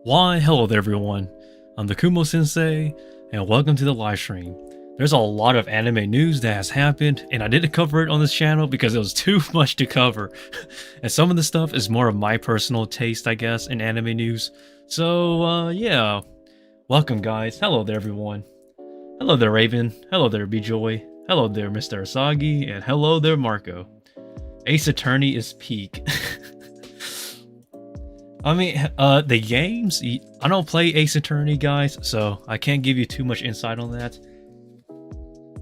Why, hello there everyone, I'm the Kumo Sensei, and welcome to the live stream. There's a lot of anime news that has happened, and I didn't cover it on this channel because it was too much to cover. And some of the stuff is more of my personal taste, I guess, in anime news. So, yeah. Welcome guys, hello there everyone. Hello there Raven, hello there B-Joy, hello there Mr. Asagi, and hello there Marco. Ace Attorney is peak. I mean, the games, I don't play Ace Attorney, guys, so I can't give you too much insight on that.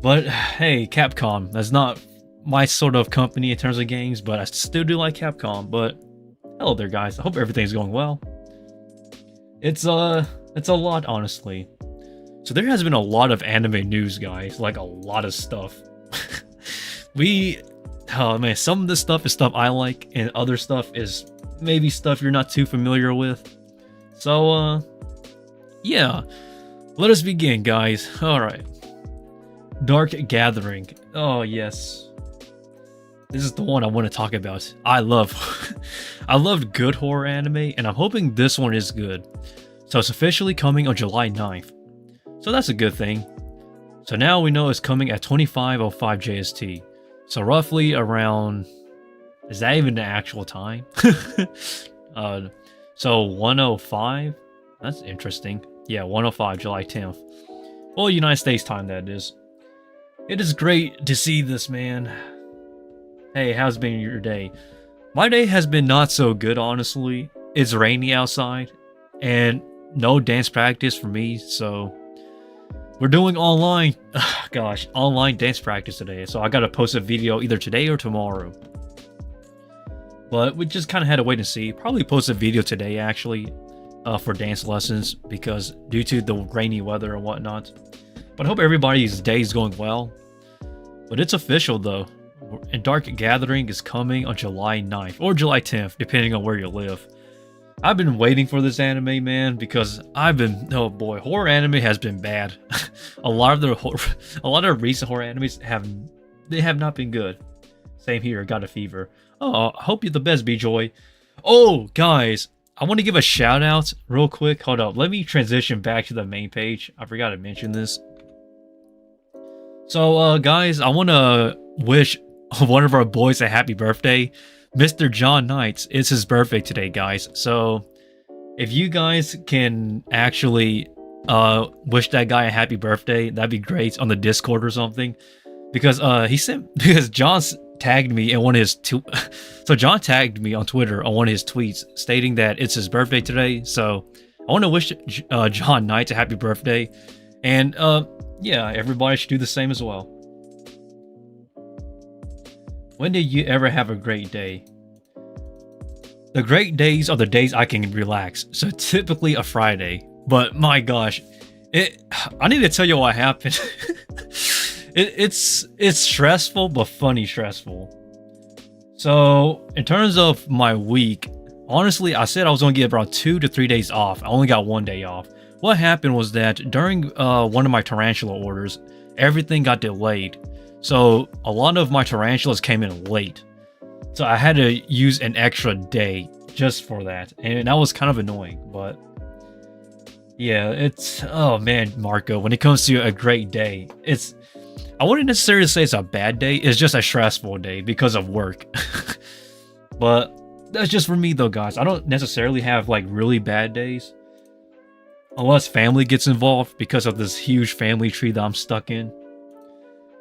But, hey, Capcom, that's not my sort of company in terms of games, but I still do like Capcom. But, hello there, guys. I hope everything's going well. It's a lot, honestly. So there has been a lot of anime news, guys, like a lot of stuff. Oh man, some of this stuff is stuff I like, and other stuff is maybe stuff you're not too familiar with. So, yeah. Let us begin, guys. Alright. Dark Gathering. Oh, yes. This is the one I want to talk about. I loved good horror anime, and I'm hoping this one is good. So it's officially coming on July 9th. So that's a good thing. So now we know it's coming at 25:05 JST. So roughly around... Is that even the actual time? So 1:05? That's interesting. Yeah, 1:05, July 10th. Well, United States time, that is. It is great to see this, man. Hey, how's been your day? My day has been not so good, honestly. It's rainy outside, and no dance practice for me, so... We're doing online, online dance practice today, so I gotta post a video either today or tomorrow. But we just kind of had to wait and see. Probably post a video today, actually, for dance lessons, because due to the rainy weather and whatnot. But I hope everybody's day is going well. But it's official, though. And Dark Gathering is coming on July 9th, or July 10th, depending on where you live. I've been waiting for this anime, man, because oh boy, horror anime has been bad. a lot of recent horror animes have not been good. Same here, got a fever. Oh, I hope you're the best, B-Joy. Oh, guys, I want to give a shout out real quick. Hold up, let me transition back to the main page. I forgot to mention this. So, guys, I want to wish one of our boys a happy birthday. Mr. John Knights, it's his birthday today, guys. So, if you guys can actually wish that guy a happy birthday, that'd be great on the Discord or something. Because John tagged me in one of his so John tagged me on Twitter on one of his tweets stating that it's his birthday today. So, I want to wish John Knights a happy birthday. And yeah, everybody should do the same as well. When did you ever have a great day? The great days are the days I can relax. So typically a Friday. But my gosh, I need to tell you what happened. It's stressful, but funny stressful. So in terms of my week, honestly, I said I was going to get around 2 to 3 days off. I only got 1 day off. What happened was that during one of my Tarantula orders, everything got delayed. So a lot of my tarantulas came in late. So I had to use an extra day just for that. And that was kind of annoying, but yeah, oh man, Marco, when it comes to a great day, I wouldn't necessarily say it's a bad day. It's just a stressful day because of work. But that's just for me though, guys. I don't necessarily have like really bad days. Unless family gets involved because of this huge family tree that I'm stuck in.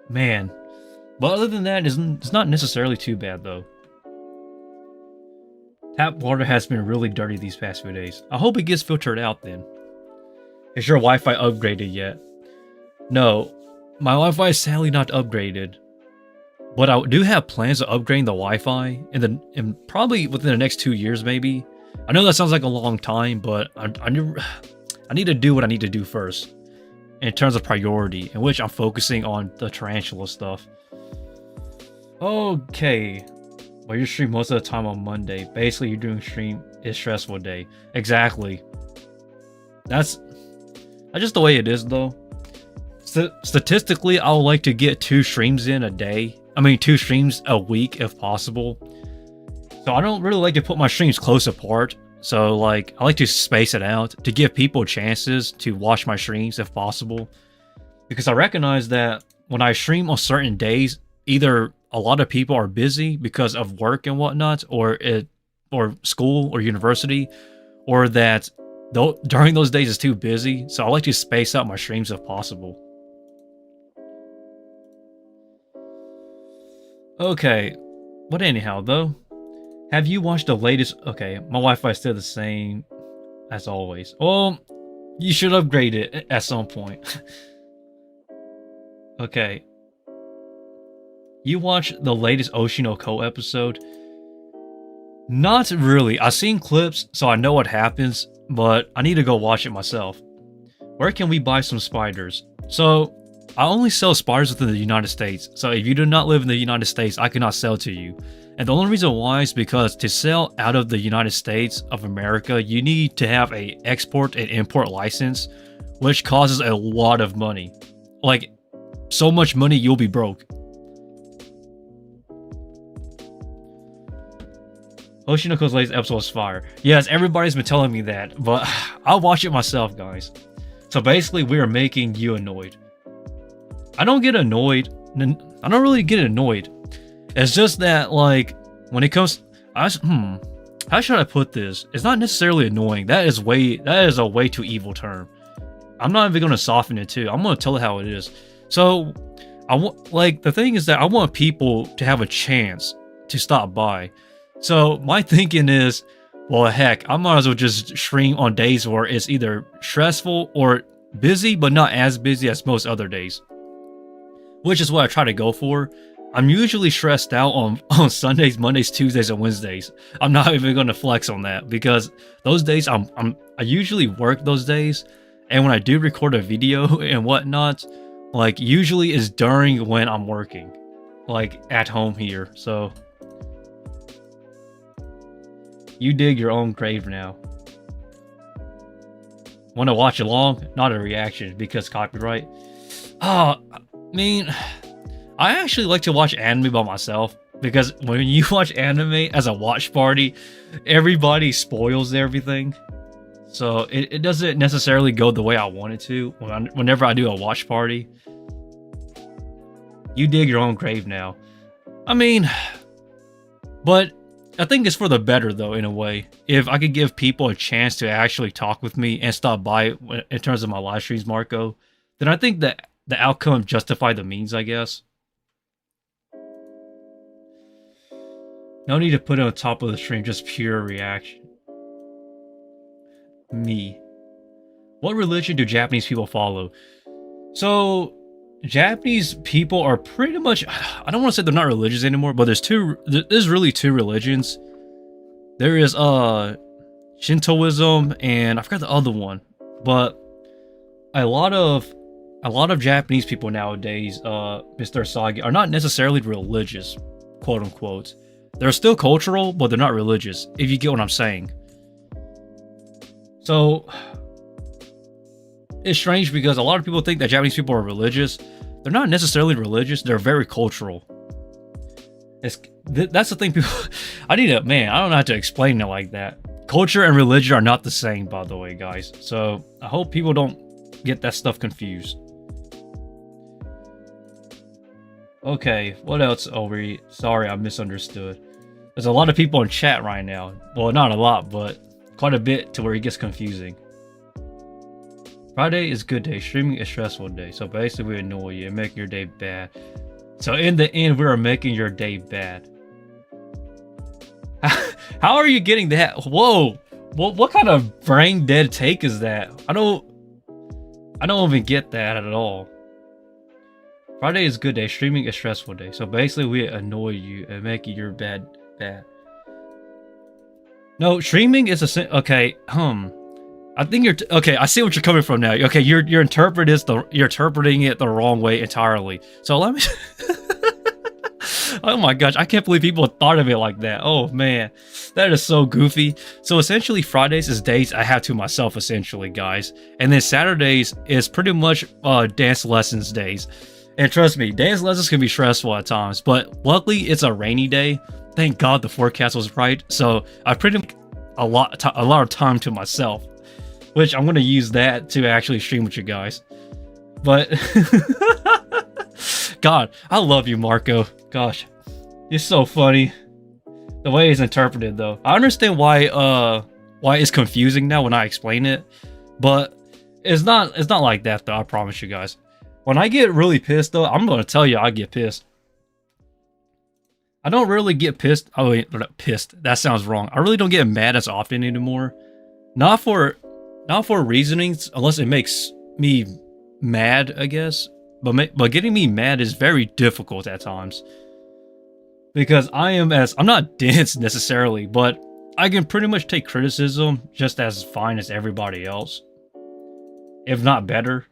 Man, but other than that, it's not necessarily too bad though. Tap water has been really dirty these past few days. I hope it gets filtered out then. Is your Wi-Fi upgraded yet? No, my Wi-Fi is sadly not upgraded. But I do have plans of upgrading the Wi-Fi in probably within the next 2 years maybe. I know that sounds like a long time, but I need to do what I need to do first. In terms of priority, in which I'm focusing on the tarantula stuff. Okay. Well, you stream most of the time on Monday. Basically, you're doing stream is stressful day. Exactly. That's just the way it is, though. Statistically, I would like to get 2 streams in a day. I mean, 2 streams a week, if possible. So I don't really like to put my streams close apart. So like I like to space it out to give people chances to watch my streams if possible. Because I recognize that when I stream on certain days, either a lot of people are busy because of work and whatnot, or school or university, or that during those days it's too busy. So I like to space out my streams if possible. Okay, but anyhow though, have you watched the latest? Okay, my Wi-Fi is still the same as always. Well, you should upgrade it at some point. Okay. You watched the latest Oshinoko episode? Not really. I've seen clips, so I know what happens, but I need to go watch it myself. Where can we buy some spiders? So, I only sell spiders within the United States, so if you do not live in the United States, I cannot sell to you. And the only reason why is because to sell out of the United States of America, you need to have a export and import license, which causes a lot of money. Like, so much money you'll be broke. Oshinoko's latest episode was fire. Yes, everybody's been telling me that, but I'll watch it myself, guys. So basically, we are making you annoyed. I don't get annoyed. I don't really get annoyed. It's just that, like, when it comes, how should I put this? It's not necessarily annoying. That is a way too evil term. I'm not even gonna soften it too. I'm gonna tell it how it is. So, the thing is that I want people to have a chance to stop by. So my thinking is, well, heck, I might as well just stream on days where it's either stressful or busy, but not as busy as most other days. Which is what I try to go for. I'm usually stressed out on Sundays, Mondays, Tuesdays, and Wednesdays. I'm not even going to flex on that because those days I usually work those days, and when I do record a video and whatnot, like usually is during when I'm working, like at home here. So you dig your own grave now. Want to watch along? Not a reaction because copyright. I mean, I actually like to watch anime by myself because when you watch anime as a watch party, everybody spoils everything. So it doesn't necessarily go the way I want it to whenever I do a watch party. You dig your own grave now. I mean, but I think it's for the better though, in a way. If I could give people a chance to actually talk with me and stop by in terms of my live streams, Marco, then I think that the outcome justify the means, I guess. No need to put it on top of the stream, just pure reaction. Me. What religion do Japanese people follow? So, Japanese people are pretty much, I don't want to say they're not religious anymore, but there's really two religions. There is Shintoism and I forgot the other one, but a lot of Japanese people nowadays, Mr. Asagi, are not necessarily religious, quote unquote. They're still cultural, but they're not religious, if you get what I'm saying. So it's strange because a lot of people think that Japanese people are religious. They're not necessarily religious. They're very cultural. That's the thing. People, I don't know how to explain it like that. Culture and religion are not the same, by the way, guys. So I hope people don't get that stuff confused. Okay, what else, Ori? Sorry, I misunderstood. There's a lot of people in chat right now. Well, not a lot, but quite a bit to where it gets confusing. Friday is good day. Streaming is stressful day. So basically we annoy you and make your day bad. So in the end, we are making your day bad. How are you getting that? Whoa! What kind of brain dead take is that? I don't even get that at all. Friday is good day. Streaming is stressful day. So basically we annoy you and make your bad bad. No, streaming is okay. I think you're okay. I see what you're coming from now. Okay, you're interpreting it the wrong way entirely. So let me. Oh my gosh, I can't believe people thought of it like that. Oh man, that is so goofy. So essentially, Fridays is days I have to myself, essentially, guys. And then Saturdays is pretty much dance lessons days. And trust me, dance lessons can be stressful at times. But luckily, it's a rainy day. Thank God the forecast was right. So I pretty much a lot of time to myself, which I'm gonna use that to actually stream with you guys. But God, I love you, Marco. Gosh, it's so funny the way it's interpreted, though. I understand why it's confusing now when I explain it, but it's not like that though. I promise you guys. When I get really pissed though, I'm gonna tell you I get pissed. I don't really get pissed. Oh wait, pissed. That sounds wrong. I really don't get mad as often anymore. Not for reasonings, unless it makes me mad, I guess. But getting me mad is very difficult at times. Because I'm not dense necessarily, but I can pretty much take criticism just as fine as everybody else. If not better.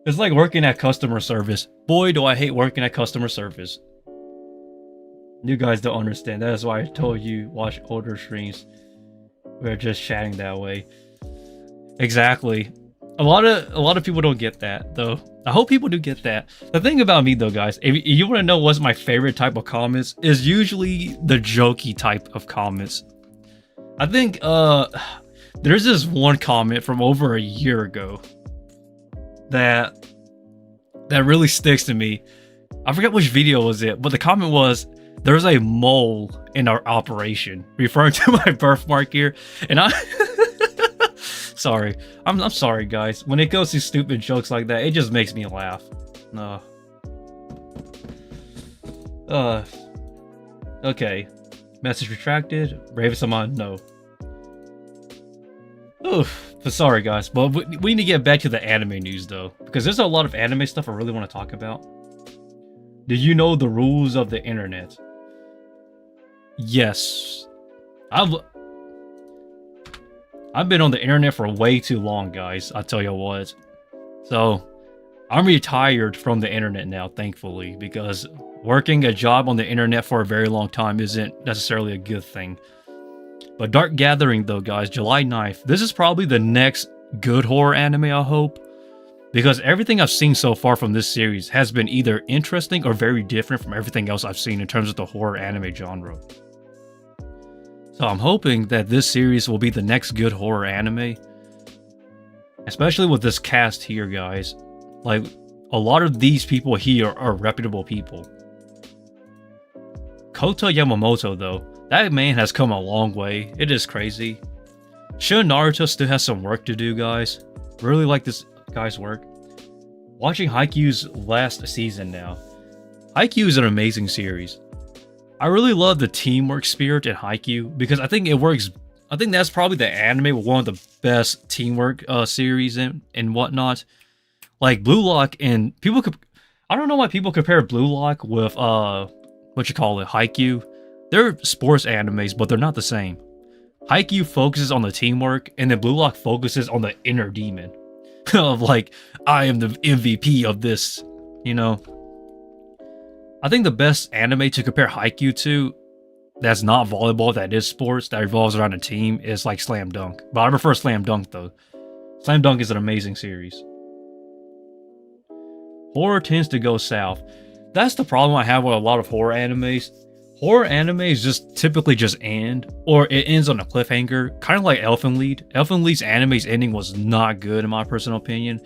It's like working at customer service. Boy, do I hate working at customer service. You guys don't understand. That is why I told you watch older streams. We're just chatting that way. Exactly. A lot of people don't get that though. I hope people do get that. The thing about me though, guys, if you want to know what's my favorite type of comments, is usually the jokey type of comments. I think there's this one comment from over a year ago that really sticks to me. I forget which video was it, but the comment was, "There's a mole in our operation," referring to my birthmark here. And I sorry. I'm sorry, guys. When it goes to stupid jokes like that, it just makes me laugh. No. Okay. Message retracted. Bravest Amon, no. Oof. But sorry, guys. But we need to get back to the anime news, though. Because there's a lot of anime stuff I really want to talk about. Do you know the rules of the internet? Yes. I've been on the internet for way too long, guys. I tell you what. So, I'm retired from the internet now, thankfully, because working a job on the internet for a very long time isn't necessarily a good thing. But Dark Gathering, though, guys, July 9th. This is probably the next good horror anime, I hope. Because everything I've seen so far from this series has been either interesting or very different from everything else I've seen in terms of the horror anime genre. So I'm hoping that this series will be the next good horror anime. Especially with this cast here, guys. Like, a lot of these people here are reputable people. Kota Yamamoto, though, that man has come a long way. It is crazy. Shun Naruto still has some work to do, guys. Really like this guy's work. Watching Haikyuu's last season now. Haikyuu is an amazing series. I really love the teamwork spirit in Haikyuu because I think it works. I think that's probably the anime with one of the best teamwork series and whatnot. Like Blue Lock and people. I don't know why people compare Blue Lock with what you call it, Haikyuu. They're sports animes, but they're not the same. Haikyuu focuses on the teamwork, and then Blue Lock focuses on the inner demon of like, I am the MVP of this, you know. I think the best anime to compare Haikyuu to that's not volleyball, that is sports, that revolves around a team, is like Slam Dunk. But I prefer Slam Dunk, though. Slam Dunk is an amazing series. Horror tends to go south. That's the problem I have with a lot of horror animes. Horror animes just typically just end, or it ends on a cliffhanger, kind of like Elfen Lied. Elfen Lied's anime's ending was not good, in my personal opinion.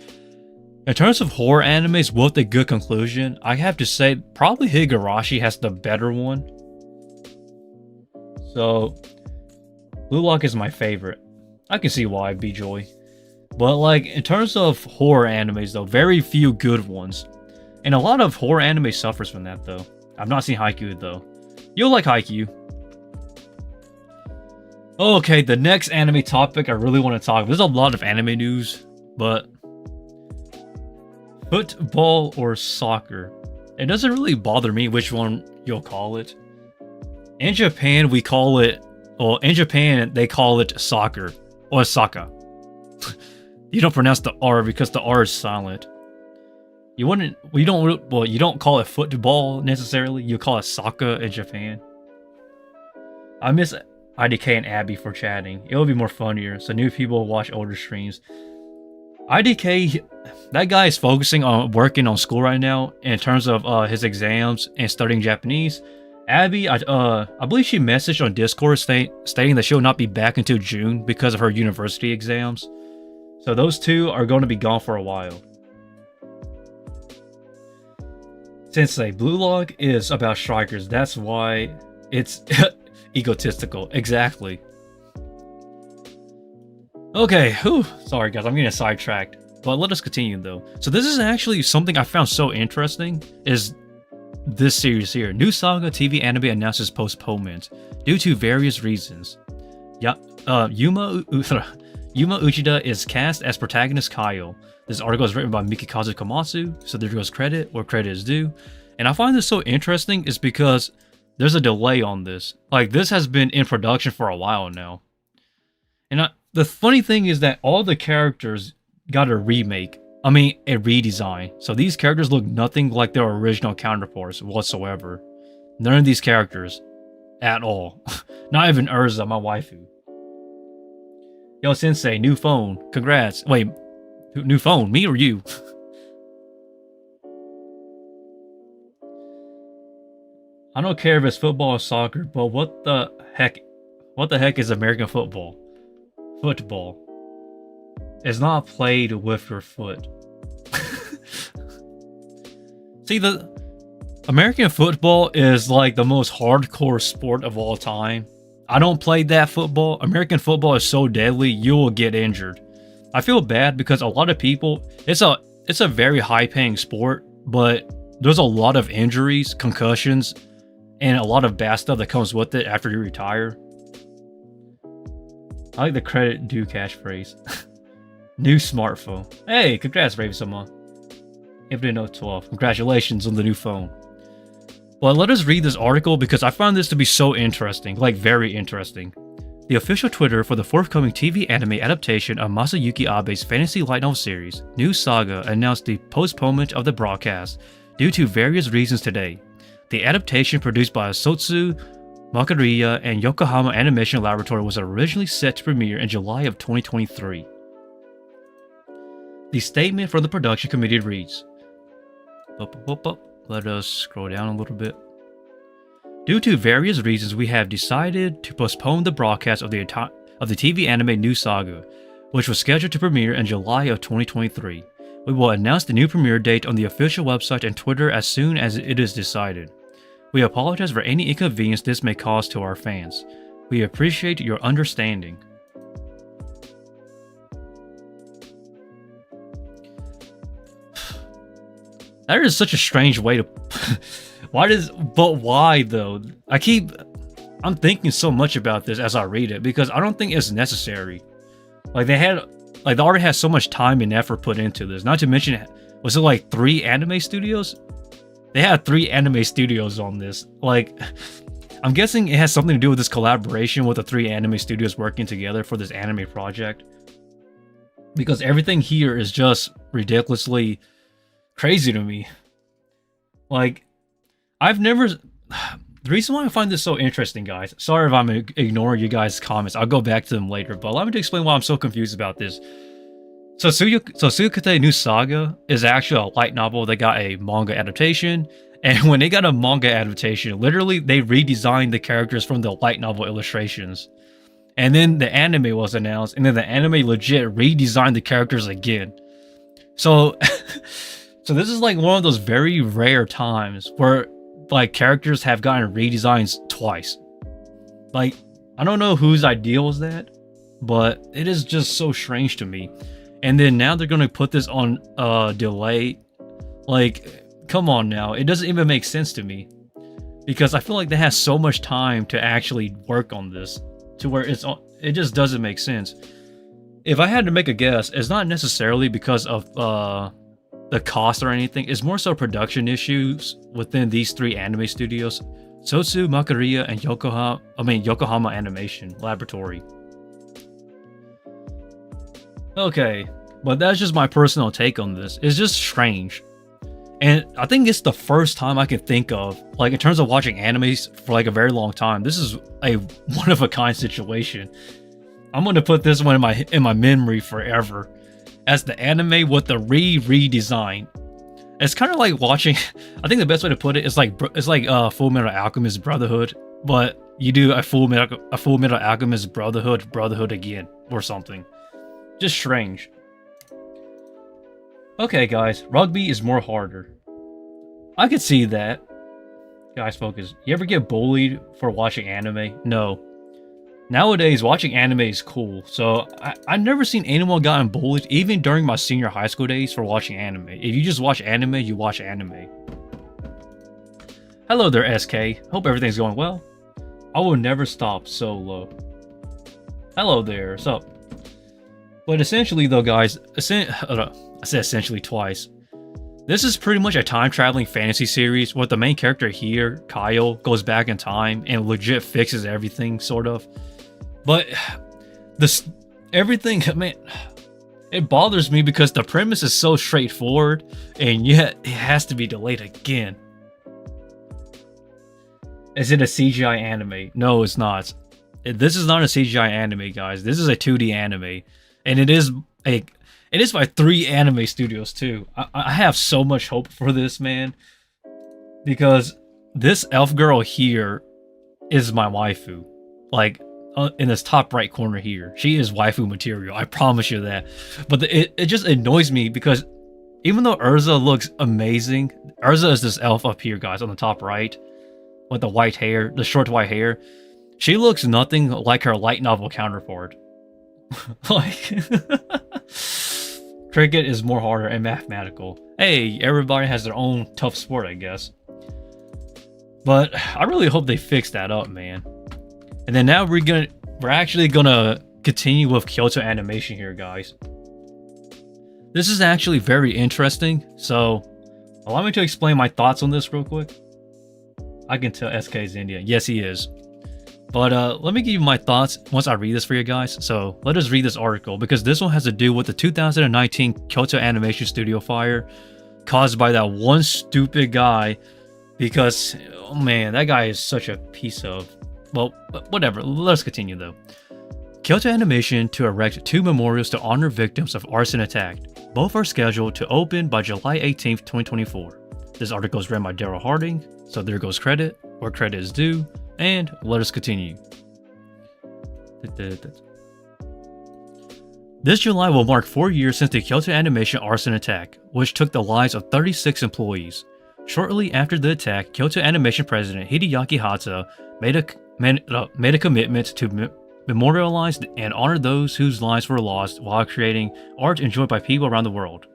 In terms of horror animes with a good conclusion, I have to say probably Higurashi has the better one. So, Blue Lock is my favorite. I can see why, B-Joy. But like, in terms of horror animes though, very few good ones. And a lot of horror anime suffers from that though. I've not seen Haikyuu though. You'll like Haikyuu. Okay, the next anime topic I really want to talk about. There's a lot of anime news, but football or soccer? It doesn't really bother me which one you'll call it. In Japan, we call it, well, in Japan, they call it soccer, or saka. You don't pronounce the R because the R is silent. You don't call it football necessarily, you call it saka in Japan. I miss IDK and Abby for chatting. It would be more funnier, so new people watch older streams. IDK, that guy is focusing on working on school right now in terms of his exams and studying Japanese. Abby, I believe she messaged on Discord stating that she'll not be back until June because of her university exams. So those two are going to be gone for a while. Sensei, Blue Log is about strikers. That's why it's egotistical. Exactly. Okay, whew. Sorry guys, I'm getting sidetracked. But let us continue though. So this is actually something I found so interesting, is this series here. New Saga TV anime announces postponement due to various reasons. Yeah, Yuma Uchida is cast as protagonist Kyle. This article is written by Mikikazu Komatsu, so there goes credit where credit is due. And I find this so interesting is because there's a delay on this. Like, this has been in production for a while now. And the funny thing is that all the characters got a remake. I mean, a redesign. So these characters look nothing like their original counterparts whatsoever. None of these characters at all. Not even Urza, my waifu. Yo, Sensei, new phone. Congrats. Wait, new phone? Me or you? I don't care if it's football or soccer, but what the heck is American football? Football. It's not played with your foot. See, the American football is like the most hardcore sport of all time. I don't play that football. American football is so deadly, you will get injured. I feel bad because a lot of people, it's a very high-paying sport, but there's a lot of injuries, concussions, and a lot of bad stuff that comes with it after you retire. I like the credit due catchphrase. New smartphone. Hey, congrats, Raven-sama. Infinite Note 12. Congratulations on the new phone. Well, let us read this article because I found this to be so interesting, like very interesting. The official Twitter for the forthcoming TV anime adaptation of Masayuki Abe's fantasy light novel series, New Saga, announced the postponement of the broadcast due to various reasons today. The adaptation, produced by Sotsu Makariya and Yokohama Animation Laboratory, was originally set to premiere in July of 2023. The statement from the production committee reads, let us scroll down a little bit. Due to various reasons, we have decided to postpone the broadcast of the TV anime New Saga, which was scheduled to premiere in July of 2023. We will announce the new premiere date on the official website and Twitter as soon as it is decided. We apologize for any inconvenience this may cause to our fans. We appreciate your understanding. That is such a strange way to... why though? I'm thinking so much about this as I read it because I don't think it's necessary. Like they already had so much time and effort put into this. Not to mention, was it like 3 anime studios? They had 3 anime studios on this. Like, I'm guessing it has something to do with this collaboration with the 3 anime studios working together for this anime project. Because everything here is just ridiculously crazy to me. Like, the reason why I find this so interesting, guys, sorry if I'm ignoring you guys' comments, I'll go back to them later, but allow me to explain why I'm so confused about this. So Suyukate New Saga is actually a light novel that got a manga adaptation, and when they got a manga adaptation, literally they redesigned the characters from the light novel illustrations. And then the anime was announced, and then the anime legit redesigned the characters again. So so this is like one of those very rare times where like characters have gotten redesigns twice. Like, I don't know whose idea was that, but it is just so strange to me. And then now they're gonna put this on delay. Like, come on now, it doesn't even make sense to me because I feel like they have so much time to actually work on this to where it just doesn't make sense. If I had to make a guess, it's not necessarily because of the cost or anything. It's more so production issues within these 3 anime studios, Sotsu Makariya and Yokohama Animation Laboratory. Okay, but that's just my personal take on this. It's just strange. And I think it's the first time I can think of, like in terms of watching animes for like a very long time, this is a one-of-a-kind situation. I'm going to put this one in my memory forever as the anime with the redesign. It's kind of like watching. I think the best way to put it is like Full Metal Alchemist Brotherhood, but you do a Full Metal Alchemist Brotherhood again, or something. Just strange. Okay, guys, rugby is more harder. I could see that. Guys, focus. You ever get bullied for watching anime? No. Nowadays, watching anime is cool, so I've never seen anyone gotten bullied, even during my senior high school days, for watching anime. If you just watch anime, you watch anime. Hello there, SK. Hope everything's going well. I will never stop solo. Hello there, what's up? But essentially, though, guys, I said essentially twice. This is pretty much a time-traveling fantasy series where the main character here, Kyle, goes back in time and legit fixes everything, sort of. But everything, man, it bothers me because the premise is so straightforward, and yet it has to be delayed again. Is it a CGI anime? No, it's not. This is not a CGI anime, guys. This is a 2D anime, and it is by 3 anime studios too. I have so much hope for this, man, because this elf girl here is my waifu. Like, in this top right corner here, she is waifu material. I promise you that. But it just annoys me because even though Urza looks amazing, Urza is this elf up here, guys, on the top right, with the white hair, the short white hair. She looks nothing like her light novel counterpart. Like, cricket is more harder and mathematical. Hey, everybody has their own tough sport, I guess. But I really hope they fix that up, man. And then now we're actually gonna continue with Kyoto Animation here, guys. This is actually very interesting, so allow me to explain my thoughts on this real quick. I can tell SK is Indian. Yes, he is. But let me give you my thoughts once I read this for you guys. So let us read this article, because this one has to do with the 2019 Kyoto Animation Studio fire caused by that one stupid guy. Because, oh man, that guy is such a piece of... Well, whatever. Let's continue though. Kyoto Animation to erect 2 memorials to honor victims of arson attack. Both are scheduled to open by July 18th, 2024. This article is read by Daryl Harding, so there goes credit, where credit is due, and let us continue. This July will mark 4 years since the Kyoto Animation arson attack, which took the lives of 36 employees. Shortly after the attack, Kyoto Animation president Hideaki Hata made a commitment to memorialize and honor those whose lives were lost while creating art enjoyed by people around the world.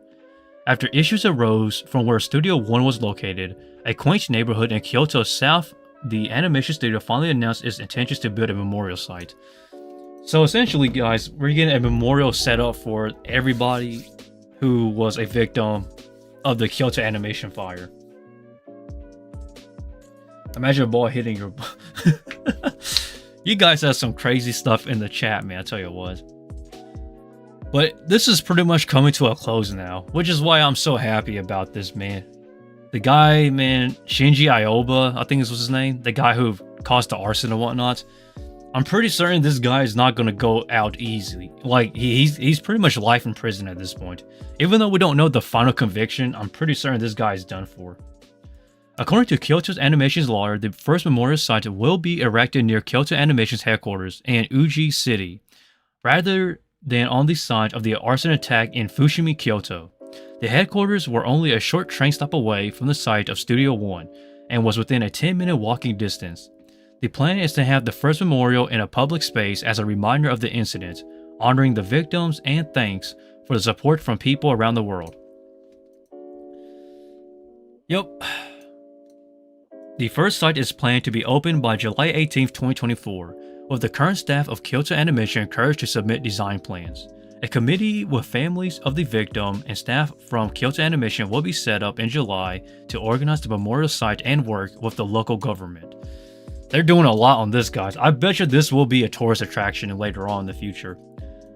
After issues arose from where Studio 1 was located, a quaint neighborhood in Kyoto South, the animation studio finally announced its intentions to build a memorial site. So essentially, guys, we're getting a memorial set up for everybody who was a victim of the Kyoto Animation fire. Imagine a ball hitting your... You guys have some crazy stuff in the chat, man, I tell you what. But this is pretty much coming to a close now, which is why I'm so happy about this, man. The guy, man, Shinji Aoba, I think this was his name, the guy who caused the arson and whatnot, I'm pretty certain this guy is not going to go out easily. Like, he's pretty much life in prison at this point. Even though we don't know the final conviction, I'm pretty certain this guy is done for. According to Kyoto Animation's lawyer, the first memorial site will be erected near Kyoto Animation's headquarters in Uji City, rather than on the site of the arson attack in Fushimi, Kyoto. The headquarters were only a short train stop away from the site of Studio 1 and was within a 10-minute walking distance. The plan is to have the first memorial in a public space as a reminder of the incident, honoring the victims and thanks for the support from people around the world. Yep. The first site is planned to be open by July 18th, 2024, with the current staff of Kyoto Animation encouraged to submit design plans. A committee with families of the victim and staff from Kyoto Animation will be set up in July to organize the memorial site and work with the local government. They're doing a lot on this, guys. I bet you this will be a tourist attraction later on in the future.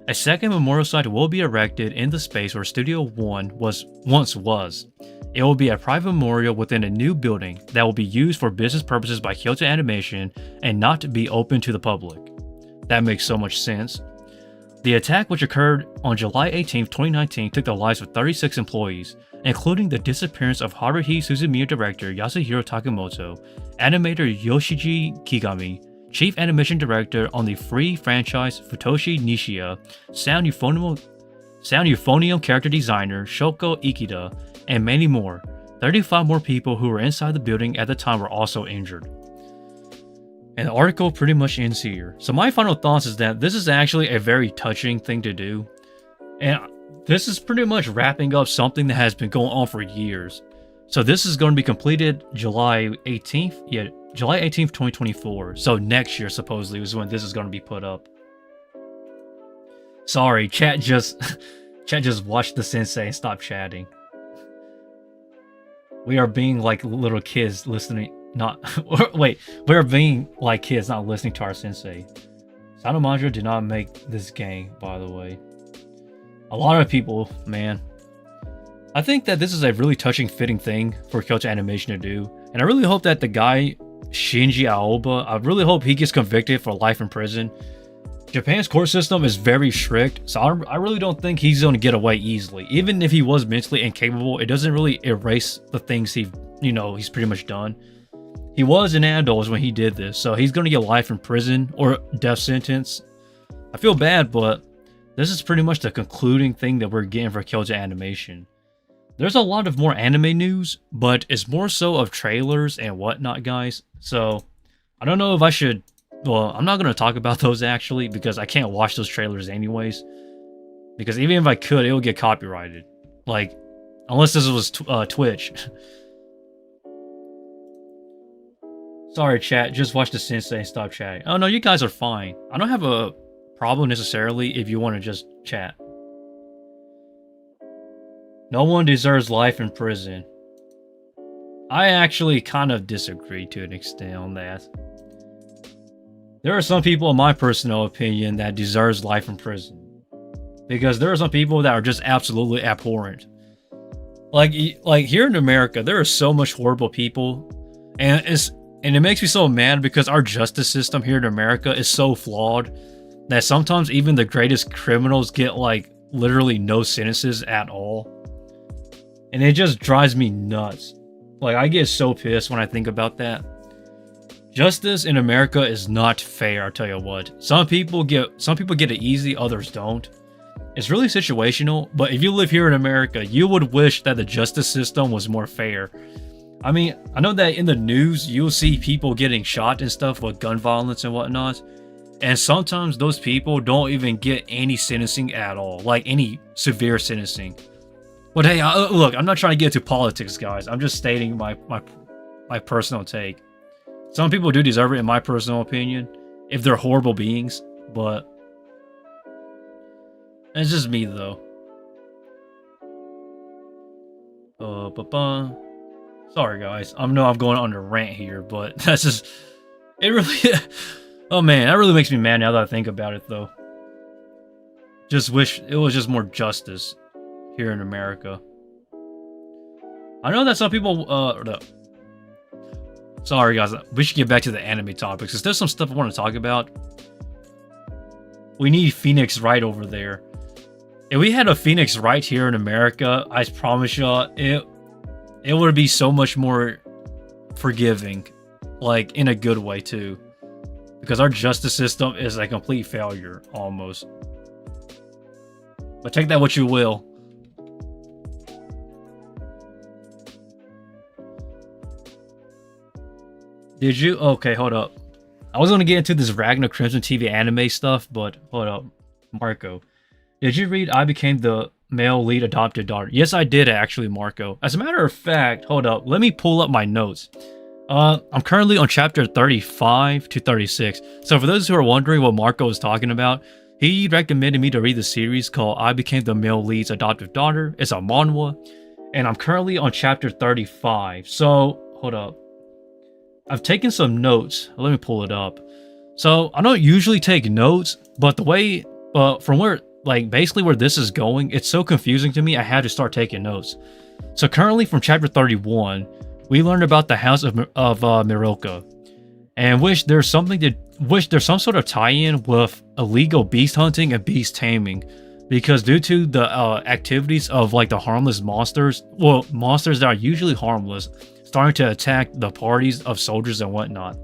A second memorial site will be erected in the space where Studio 1 once was. It will be a private memorial within a new building that will be used for business purposes by Kyoto Animation and not to be open to the public. That makes so much sense. The attack, which occurred on July 18, 2019, took the lives of 36 employees, including the disappearance of Haruhi Suzumiya director Yasuhiro Takemoto, animator Yoshiji Kigami, chief animation director on the free franchise Futoshi Nishiya, sound euphonium character designer Shoko Ikeda, and many more. 35 more people who were inside the building at the time were also injured. And the article pretty much ends here. So my final thoughts is that this is actually a very touching thing to do. And this is pretty much wrapping up something that has been going on for years. So this is going to be completed July 18th. Yeah, July 18th, 2024. So next year, supposedly, is when this is going to be put up. Sorry, chat just watched the Sensei and stopped chatting. We are being like little kids listening, we are being like kids not listening to our Sensei. Sanomanja did not make this game, by the way. A lot of people, man. I think that this is a really touching, fitting thing for Kyoto Animation to do. And I really hope that the guy, Shinji Aoba, I really hope he gets convicted for life in prison. Japan's court system is very strict, so I really don't think he's going to get away easily. Even if he was mentally incapable, it doesn't really erase the things he's pretty much done. He was an adult when he did this, so he's going to get life in prison or death sentence. I feel bad, but this is pretty much the concluding thing that we're getting for Kyoto Animation. There's a lot of more anime news, but it's more so of trailers and whatnot, guys. So, I don't know if I should... Well, I'm not going to talk about those, actually, because I can't watch those trailers anyways. Because even if I could, it would get copyrighted. Like, unless this was Twitch. Sorry, chat. Just watch the Sensei and stop chatting. Oh, no, you guys are fine. I don't have a problem necessarily if you want to just chat. No one deserves life in prison. I actually kind of disagree to an extent on that. There are some people, in my personal opinion, that deserves life in prison. Because there are some people that are just absolutely abhorrent. Like here in America, there are so much horrible people. And it makes me so mad because our justice system here in America is so flawed that sometimes even the greatest criminals get like literally no sentences at all. And it just drives me nuts. Like, I get so pissed when I think about that. Justice in America is not fair, I'll tell you what. Some people get it easy, others don't. It's really situational, but if you live here in America, you would wish that the justice system was more fair. I mean, I know that in the news, you'll see people getting shot and stuff with gun violence and whatnot. And sometimes those people don't even get any sentencing at all, like any severe sentencing. But hey, look, I'm not trying to get into politics, guys. I'm just stating my personal take. Some people do deserve it, in my personal opinion, if they're horrible beings, but it's just me, though. Sorry, guys. I know I'm going on a rant here, but that's just... It really... Oh, man, that really makes me mad now that I think about it, though. Just wish it was just more justice here in America. I know that some people... Sorry, guys. We should get back to the anime topics, because there's some stuff I want to talk about. We need Phoenix Wright over there. If we had a Phoenix Wright here in America, I promise you, it would be so much more forgiving. Like, in a good way, too. Because our justice system is a complete failure, almost. But take that what you will. Did you? Okay, hold up. I was going to get into this Ragnar Crimson TV anime stuff, but hold up. Marco, did you read I Became the Male Lead Adopted Daughter? Yes, I did, actually, Marco. As a matter of fact, hold up. Let me pull up my notes. I'm currently on chapter 35 to 36. So for those who are wondering what Marco is talking about, he recommended me to read the series called I Became the Male Lead's Adoptive Daughter. It's a manhwa. And I'm currently on chapter 35. So, hold up. I've taken some notes. Let me pull it up. So I don't usually take notes, but the way, from where, like basically where this is going, it's so confusing to me. I had to start taking notes. So currently from chapter 31, we learned about the house of Miroka, and wish there's some sort of tie-in with illegal beast hunting and beast taming, because due to the activities of like the harmless monsters, well, monsters that are usually harmless, starting to attack the parties of soldiers and whatnot.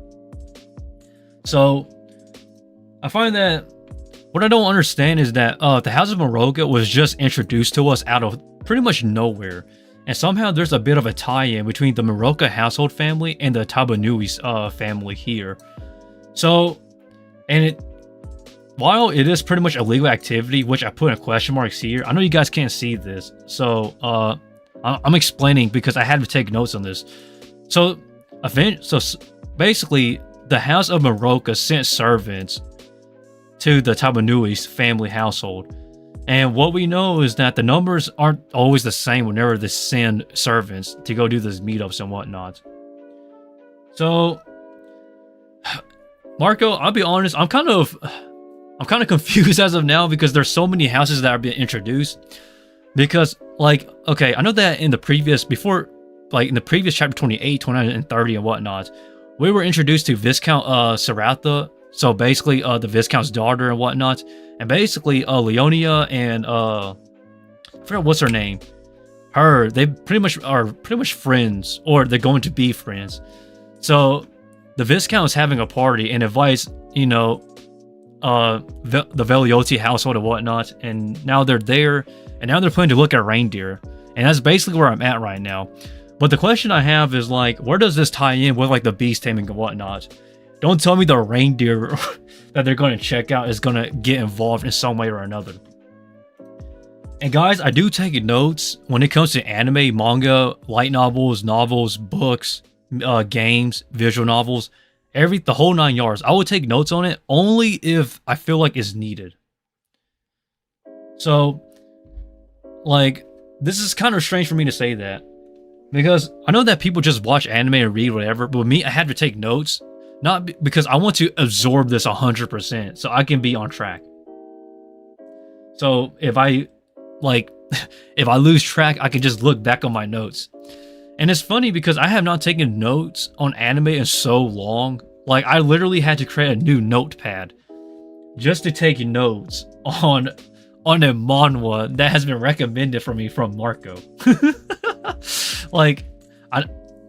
So I find that what I don't understand is that the House of Moroka was just introduced to us out of pretty much nowhere, and somehow there's a bit of a tie-in between the Moroka household family and the Tabanui's family here. So, and while it is pretty much illegal activity, which I put in question marks here, I know you guys can't see this, so I'm explaining because I had to take notes on this. So basically, the House of Moroka sent servants to the Tabanui's family household. And what we know is that the numbers aren't always the same whenever they send servants to go do these meetups and whatnot. So, Marco, I'll be honest, I'm kind of confused as of now because there's so many houses that are being introduced. Because, like, okay, I know that in the previous chapter 28, 29, and 30 and whatnot, we were introduced to Viscount Saratha. So basically, the Viscount's daughter and whatnot, and basically, Leonia and I forgot what's her name. They pretty much friends, or they're going to be friends. So the Viscount is having a party and invites, the Veliotti household and whatnot, and now they're there, and now they're planning to look at reindeer, and that's basically where I'm at right now. But the question I have is like, where does this tie in with like the beast taming and whatnot? Don't tell me the reindeer that they're going to check out is going to get involved in some way or another. And guys, I do take notes when it comes to anime, manga, light novels, books, games, visual novels, the whole 9 yards. I would take notes on it only if I feel like it's needed. So, like, this is kind of strange for me to say that, because I know that people just watch anime and read whatever, but with me, I had to take notes. Not because I want to absorb this 100%, so I can be on track. So if I lose track, I can just look back on my notes. And it's funny because I have not taken notes on anime in so long. Like, I literally had to create a new notepad just to take notes on a manhwa that has been recommended for me from Marco. Like,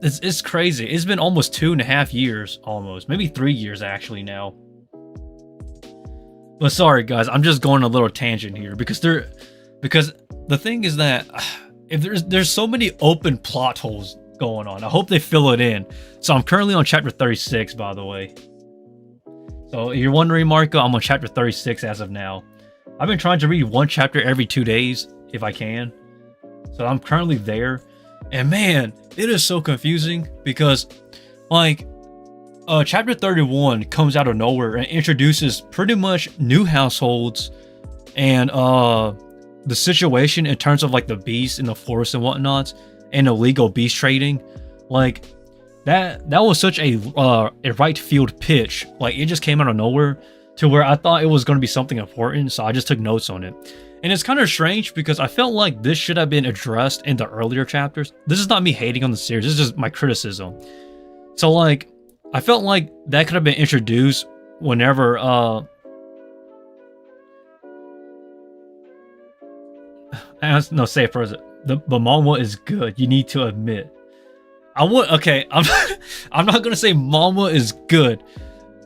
It's crazy. It's been almost 2.5 years, almost. Maybe 3 years, actually, now. But sorry, guys. I'm just going a little tangent here. Because the thing is that if there's so many open plot holes going on. I hope they fill it in. So I'm currently on chapter 36, by the way. So if you're wondering, Marco, I'm on chapter 36 as of now. I've been trying to read one chapter every 2 days, if I can. So I'm currently there. And man, it is so confusing because, like, chapter 31 comes out of nowhere and introduces pretty much new households and the situation in terms of like the beasts in the forest and whatnot and illegal beast trading. Like, that was such a right field pitch. Like, it just came out of nowhere to where I thought it was going to be something important, so I just took notes on it. And it's kind of strange because I felt like this should have been addressed in the earlier chapters. This is not me hating on the series, this is just my criticism. So, like, I felt like that could have been introduced whenever, no, say it first. The manhwa is good, you need to admit. I'm not gonna say manhwa is good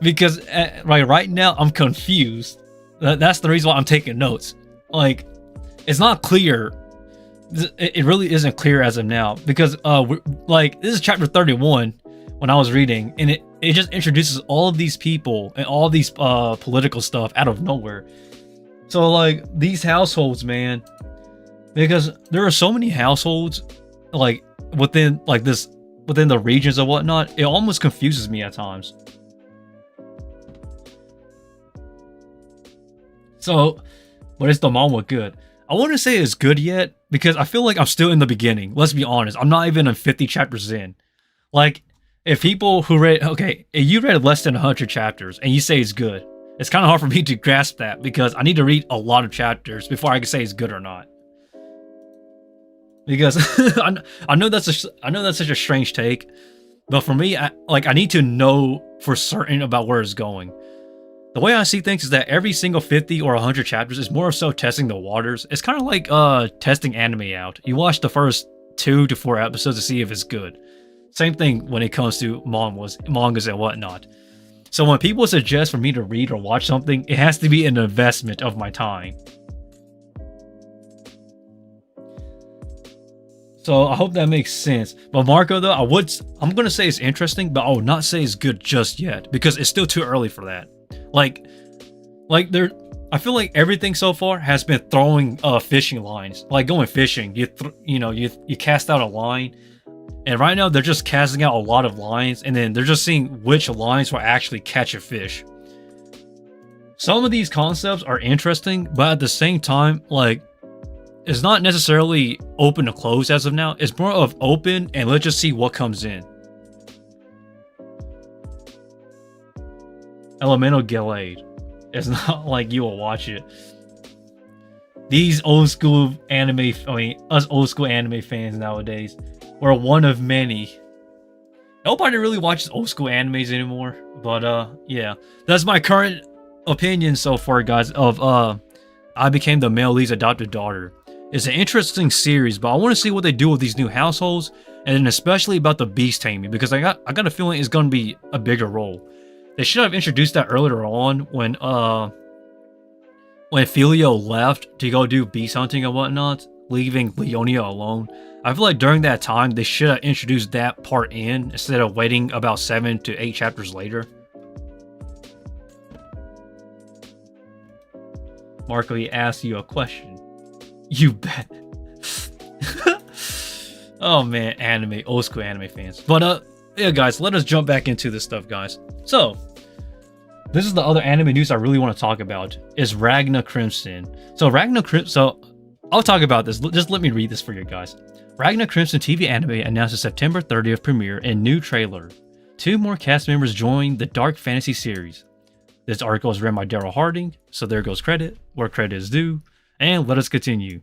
because right now I'm confused. That's the reason why I'm taking notes. Like, it's not clear. It really isn't clear as of now because like, this is chapter 31 when I was reading, and it just introduces all of these people and all these political stuff out of nowhere. So, like, these households, man, because there are so many households like within the regions and whatnot, it almost confuses me at times. So, but is the manhwa good? I wouldn't say it's good yet because I feel like I'm still in the beginning. Let's be honest. I'm not even 50 chapters in. Like, if people who read, if you read less than 100 chapters and you say it's good, it's kind of hard for me to grasp that because I need to read a lot of chapters before I can say it's good or not. Because I know that's such a strange take, but for me, I need to know for certain about where it's going. The way I see things is that every single 50 or 100 chapters is more so testing the waters. It's kind of like testing anime out. You watch the first 2 to 4 episodes to see if it's good. Same thing when it comes to mangas and whatnot. So when people suggest for me to read or watch something, it has to be an investment of my time. So I hope that makes sense. But Marco, though, I'm gonna say it's interesting, but I would not say it's good just yet because it's still too early for that. I feel like everything so far has been throwing fishing lines. Like going fishing, you cast out a line, and right now they're just casting out a lot of lines, and then they're just seeing which lines will actually catch a fish. Some of these concepts are interesting, but at the same time, like, it's not necessarily open to close as of now. It's more of open and let's just see what comes in. Elemental Gallade. It's not like you will watch it. These us old school anime fans nowadays, we're one of many. Nobody really watches old school animes anymore, but yeah. That's my current opinion so far, guys, of I Became the Male Lead's Adopted Daughter. It's an interesting series, but I want to see what they do with these new households, and then especially about the beast taming, because I got a feeling it's going to be a bigger role. They should have introduced that earlier on when Filio left to go do beast hunting and whatnot, leaving Leonia alone. I feel like during that time they should have introduced that part in instead of waiting about 7 to 8 chapters later. Marco, he asked you a question. You bet. Oh man, old school anime fans. But yeah, guys, let us jump back into this stuff, guys. So, this is the other anime news I really want to talk about, is Ragna Crimson. So I'll talk about this. Just let me read this for you guys. Ragna Crimson TV anime announces September 30th premiere and new trailer. 2 more cast members join the dark fantasy series. This article is written by Daryl Harding, so there goes credit, where credit is due, and let us continue.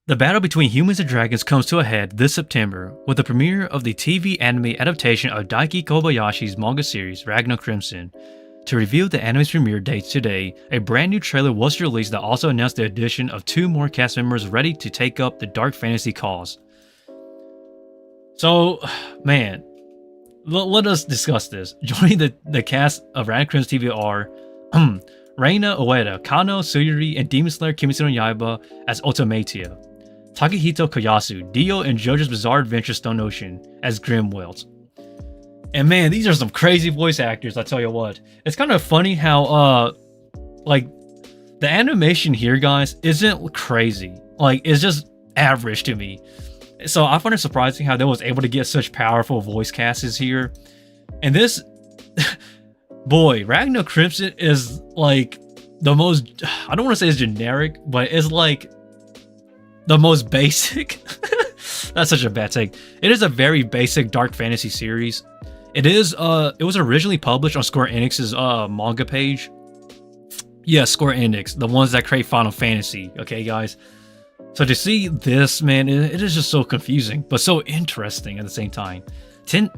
The battle between humans and dragons comes to a head this September with the premiere of the TV anime adaptation of Daiki Kobayashi's manga series, Ragna Crimson. To reveal the anime's premiere dates today, a brand new trailer was released that also announced the addition of 2 more cast members ready to take up the dark fantasy cause. So, man, let us discuss this. Joining the cast of Ragna Crimson TV are Reina Ueda, Kano Suyuri, and Demon Slayer Kimetsu no Yaiba as Otomatia. Takahito Koyasu, Dio in JoJo's Bizarre Adventure Stone Ocean as Grimwelt. And man, these are some crazy voice actors, I tell you what. It's kind of funny how, like, the animation here, guys, isn't crazy. Like, it's just average to me. So I find it surprising how they was able to get such powerful voice casts here. And this, boy, Ragna Crimson is like the most, I don't want to say it's generic, but it's like the most basic. That's such a bad take. It is a very basic dark fantasy series. It was originally published on Square Enix's manga page. Yeah, Square Enix, the ones that create Final Fantasy. Okay, guys. So to see this, man, it is just so confusing, but so interesting at the same time. Ken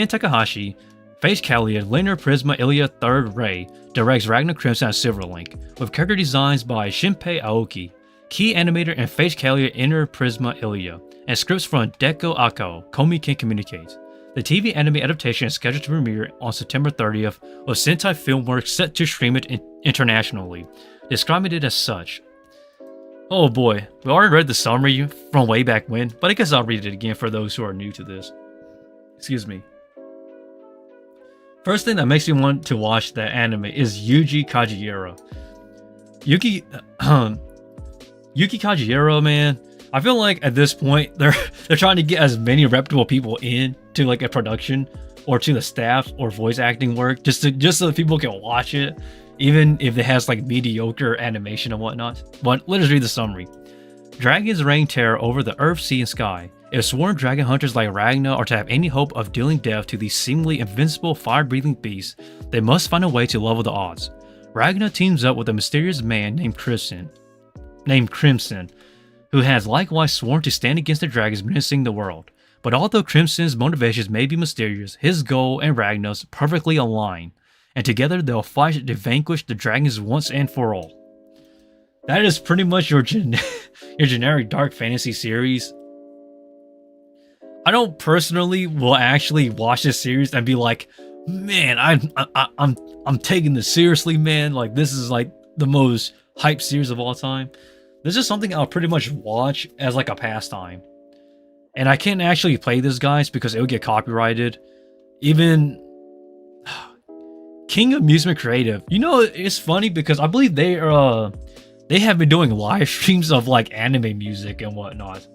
Takahashi, Face Callier, Linear Prisma Ilya 3rd Ray directs Ragna Crimson as Silverlink, with character designs by Shinpei Aoki, key animator and Face Callier Inner Prisma Ilya, and scripts from Deko Akao, Komi Can Communicate. The TV anime adaptation is scheduled to premiere on September 30th, with Sentai Filmworks set to stream it internationally, describing it as such. Oh boy, we already read the summary from way back when, but I guess I'll read it again for those who are new to this. Excuse me. First thing that makes me want to watch that anime is Yuji Kajiura. Yuki Kajiura, man. I feel like at this point they're trying to get as many reputable people in to like a production or to the staff or voice acting work just so that people can watch it, even if it has like mediocre animation and whatnot. But let us read the summary. Dragons reign terror over the earth, sea, and sky. If sworn dragon hunters like Ragna are to have any hope of dealing death to these seemingly invincible fire-breathing beasts, they must find a way to level the odds. Ragna teams up with a mysterious man named Crimson, who has likewise sworn to stand against the dragons menacing the world. But although Crimson's motivations may be mysterious, his goal and Ragna's perfectly align. and together they'll fight to vanquish the dragons once and for all. That is pretty much your your generic dark fantasy series. I don't personally will actually watch this series and be like, man, I'm taking this seriously, man. Like, this is like the most hyped series of all time. This is something I'll pretty much watch as like a pastime. And I can't actually play this, guys, because it would get copyrighted. Even King Amusement Creative. You know, it's funny because I believe they have been doing live streams of like anime music and whatnot.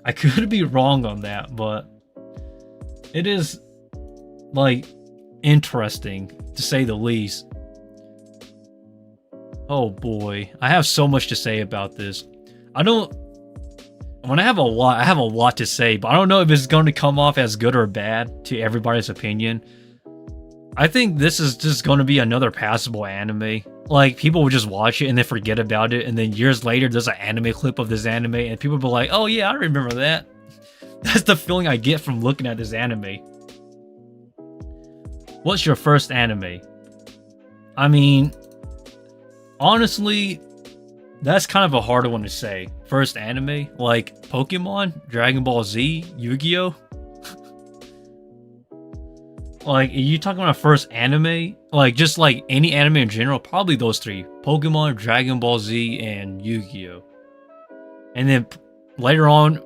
I could be wrong on that, but it is like interesting to say the least. Oh boy, I have so much to say about this. When I have a lot to say, but I don't know if it's going to come off as good or bad to everybody's opinion. I think this is just going to be another passable anime. Like, people will just watch it and then forget about it, and then years later there's an anime clip of this anime and people will be like, oh yeah, I remember that. That's the feeling I get from looking at this anime. What's your first anime? I mean, honestly, that's kind of a harder one to say. First anime? Like Pokemon? Dragon Ball Z? Yu-Gi-Oh? Like, are you talking about first anime? Like, just like any anime in general? Probably those three. Pokemon, Dragon Ball Z, and Yu-Gi-Oh. And then later on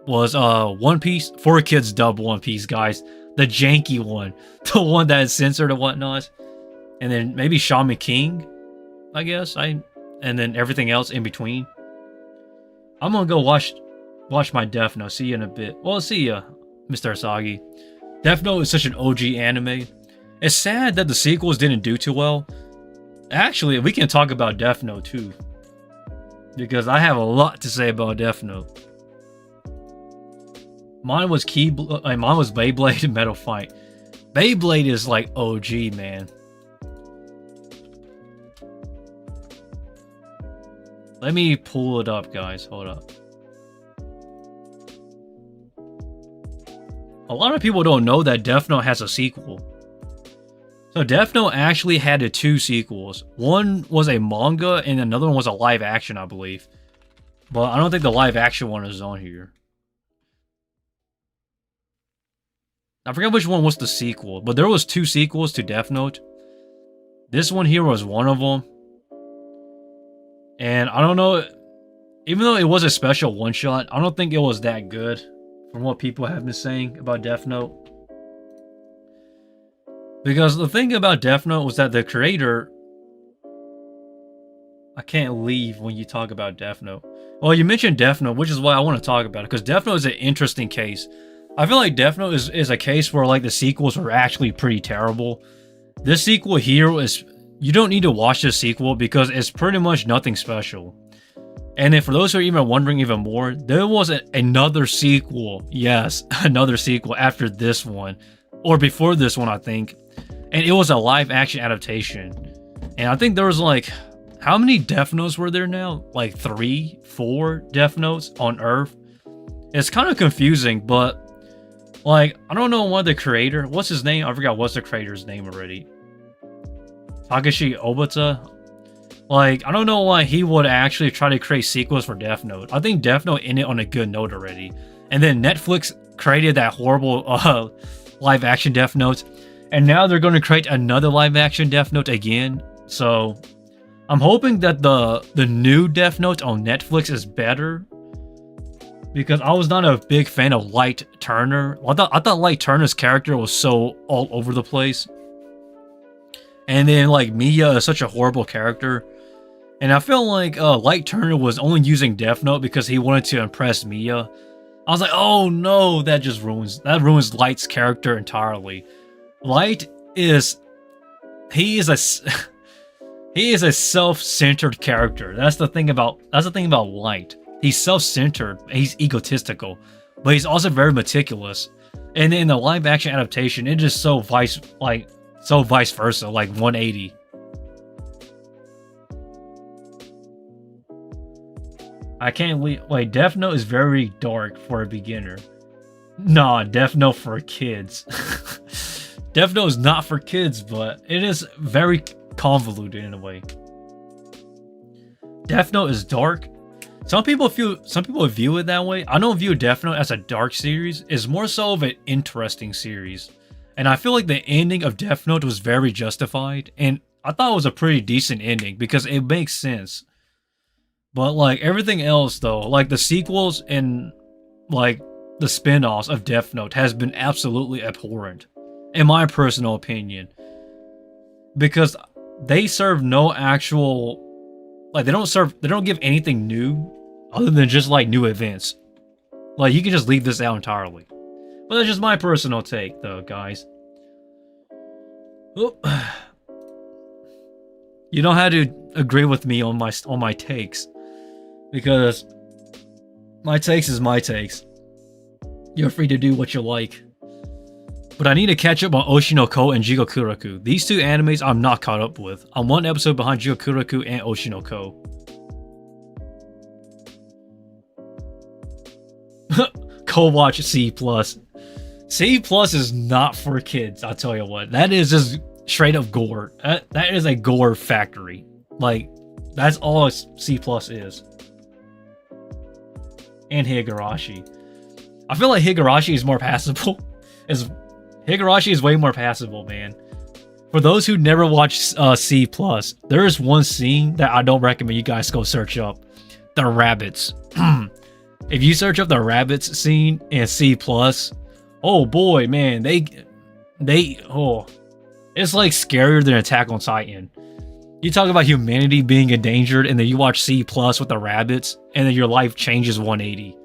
was One Piece. 4Kids dubbed One Piece, guys. The janky one. The one that is censored and whatnot. And then maybe Shaman King, I guess. And then everything else in between. I'm gonna go watch my Death Note. See you in a bit. Well, see ya, Mr. Asagi. Death Note is such an OG anime. It's sad that the sequels didn't do too well. Actually, we can talk about Death Note too, because I have a lot to say about Death Note. Mine was Beyblade and Metal Fight. Beyblade is like OG, man. Let me pull it up, guys. Hold up. A lot of people don't know that Death Note has a sequel. So Death Note actually had two sequels. One was a manga and another one was a live action, I believe. But I don't think the live action one is on here. I forget which one was the sequel, but there was two sequels to Death Note. This one here was one of them. And I don't know, even though it was a special one-shot, I don't think it was that good from what people have been saying about Death Note. Because the thing about Death Note was that the creator... I can't leave when you talk about Death Note. Well, you mentioned Death Note, which is why I want to talk about it, because Death Note is an interesting case. I feel like Death Note is a case where like the sequels were actually pretty terrible. This sequel here is... You don't need to watch this sequel because it's pretty much nothing special. And then for those who are even wondering even more, there was another sequel. Yes, another sequel after this one. Or before this one, I think. And it was a live action adaptation. And I think there was like... How many Death Notes were there now? Like 3, 4 Death Notes on Earth? It's kind of confusing, but... Like, I don't know why the creator... What's his name? I forgot what's the creator's name already. Takashi Obata. Like, I don't know why he would actually try to create sequels for Death Note. I think Death Note ended on a good note already. And then Netflix created that horrible live action Death Note. And now they're going to create another live action Death Note again. So, I'm hoping that the new Death Note on Netflix is better. Because I was not a big fan of Light Turner. I thought Light Turner's character was so all over the place. And then, like, Mia is such a horrible character. And I feel like Light Turner was only using Death Note because he wanted to impress Mia. I was like, oh no, that ruins Light's character entirely. Light is... He is a self-centered character. That's the thing about Light. He's self-centered, he's egotistical, but he's also very meticulous. And in the live-action adaptation, it is so vice versa, like 180. I can't believe... Wait, Death Note is very dark for a beginner. Nah, Death Note for kids. Death Note is not for kids, but it is very convoluted in a way. Death Note is dark. Some people view it that way. I don't view Death Note as a dark series. It's more so of an interesting series. And I feel like the ending of Death Note was very justified. And I thought it was a pretty decent ending because it makes sense. But like everything else though, like the sequels and like the spin-offs of Death Note has been absolutely abhorrent. In my personal opinion. Because they serve no actual... Like, they don't give anything new other than just, like, new events. Like, you can just leave this out entirely. But that's just my personal take, though, guys. Oh. You don't have to agree with me on my takes. Because my takes is my takes. You're free to do what you like. But I need to catch up on Oshinoko and Jigokuraku. These two animes I'm not caught up with. I'm one episode behind Jigokuraku and Oshinoko. Co-watch C+. C+ is not for kids, I'll tell you what. That is just straight up gore. That is a gore factory. Like, that's all C+ is. And Higurashi. I feel like Higurashi is more passable. Higurashi is way more passable, man. For those who never watched C+, there is one scene that I don't recommend you guys go search up. The rabbits. If you search up the rabbits scene in C+, oh boy, man, it's like scarier than Attack on Titan. You talk about humanity being endangered, and then you watch C+ with the rabbits, and then your life changes 180.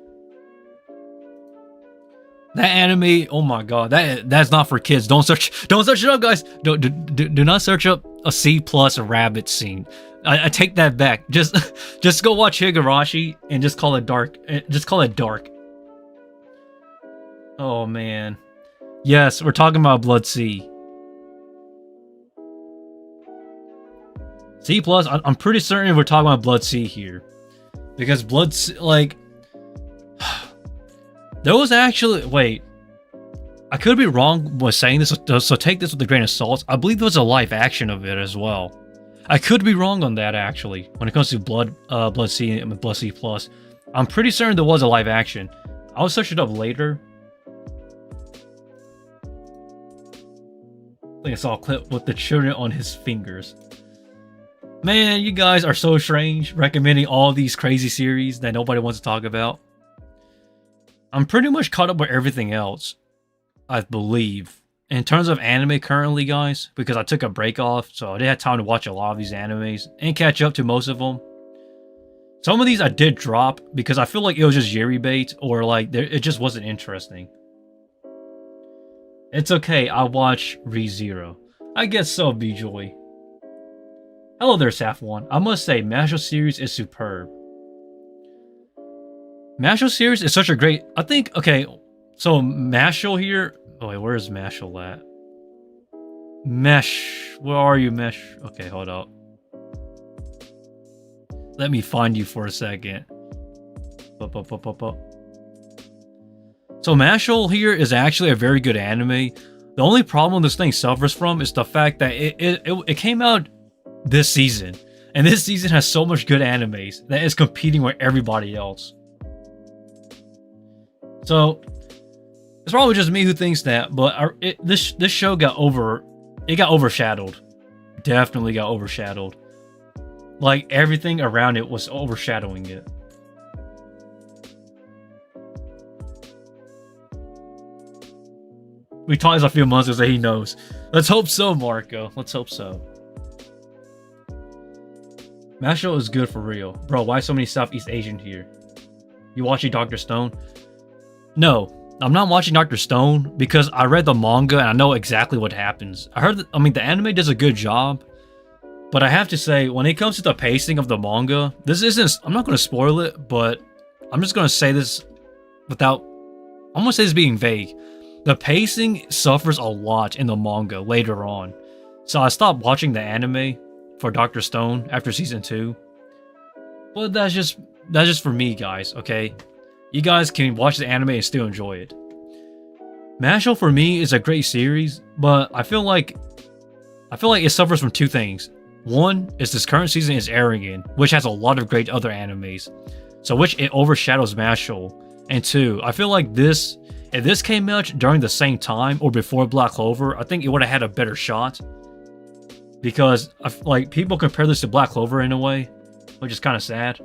That anime, oh my god, that's not for kids. Don't search it up, guys. Do not search up a C+ rabbit scene. I take that back. Just go watch Higurashi and just call it dark. Just call it dark. Oh man, yes, we're talking about Blood C. C+. I'm pretty certain we're talking about Blood C here, because Blood C, like. There was actually... Wait. I could be wrong with saying this, so take this with a grain of salt. I believe there was a live action of it as well. I could be wrong on that, actually, when it comes to Blood C and Blood C+. I'm pretty certain there was a live action. I'll search it up later. I think I saw a clip with the children on his fingers. Man, you guys are so strange, recommending all these crazy series that nobody wants to talk about. I'm pretty much caught up with everything else, I believe. In terms of anime currently, guys, because I took a break off, so I didn't have time to watch a lot of these animes and catch up to most of them. Some of these I did drop because I feel like it was just Yuri bait, or like it just wasn't interesting. It's okay, I watch ReZero. I guess so, B-Joy. Hello there, Saf1. I must say, Mashle series is superb. Mashle series is such a great... I think, okay, so Mashle here... Oh wait, where is Mashle at? Mesh. Where are you, Mesh? Okay, hold up. Let me find you for a second. So Mashle here is actually a very good anime. The only problem this thing suffers from is the fact that it came out this season. And this season has so much good animes that it's competing with everybody else. So, it's probably just me who thinks that, but this show got overshadowed. Definitely got overshadowed. Like, everything around it was overshadowing it. We talked a few months ago that he knows. Let's hope so, Marco. Let's hope so. Mashle is good for real. Bro, why so many Southeast Asian here? You watching Dr. Stone? No, I'm not watching Dr. Stone because I read the manga and I know exactly what happens. I mean, the anime does a good job, but I have to say, when it comes to the pacing of the manga, I'm not going to spoil it, but I'm just going to say this I'm going to say this being vague. The pacing suffers a lot in the manga later on. So I stopped watching the anime for Dr. Stone after season 2. But that's just for me, guys, okay? You guys can watch the anime and still enjoy it. Mashle for me is a great series, but I feel like it suffers from two things. One is this current season is airing in, which has a lot of great other animes, so which it overshadows Mashle. And two, I feel like if this came out during the same time or before Black Clover, I think it would have had a better shot. Because like people compare this to Black Clover in a way, which is kind of sad.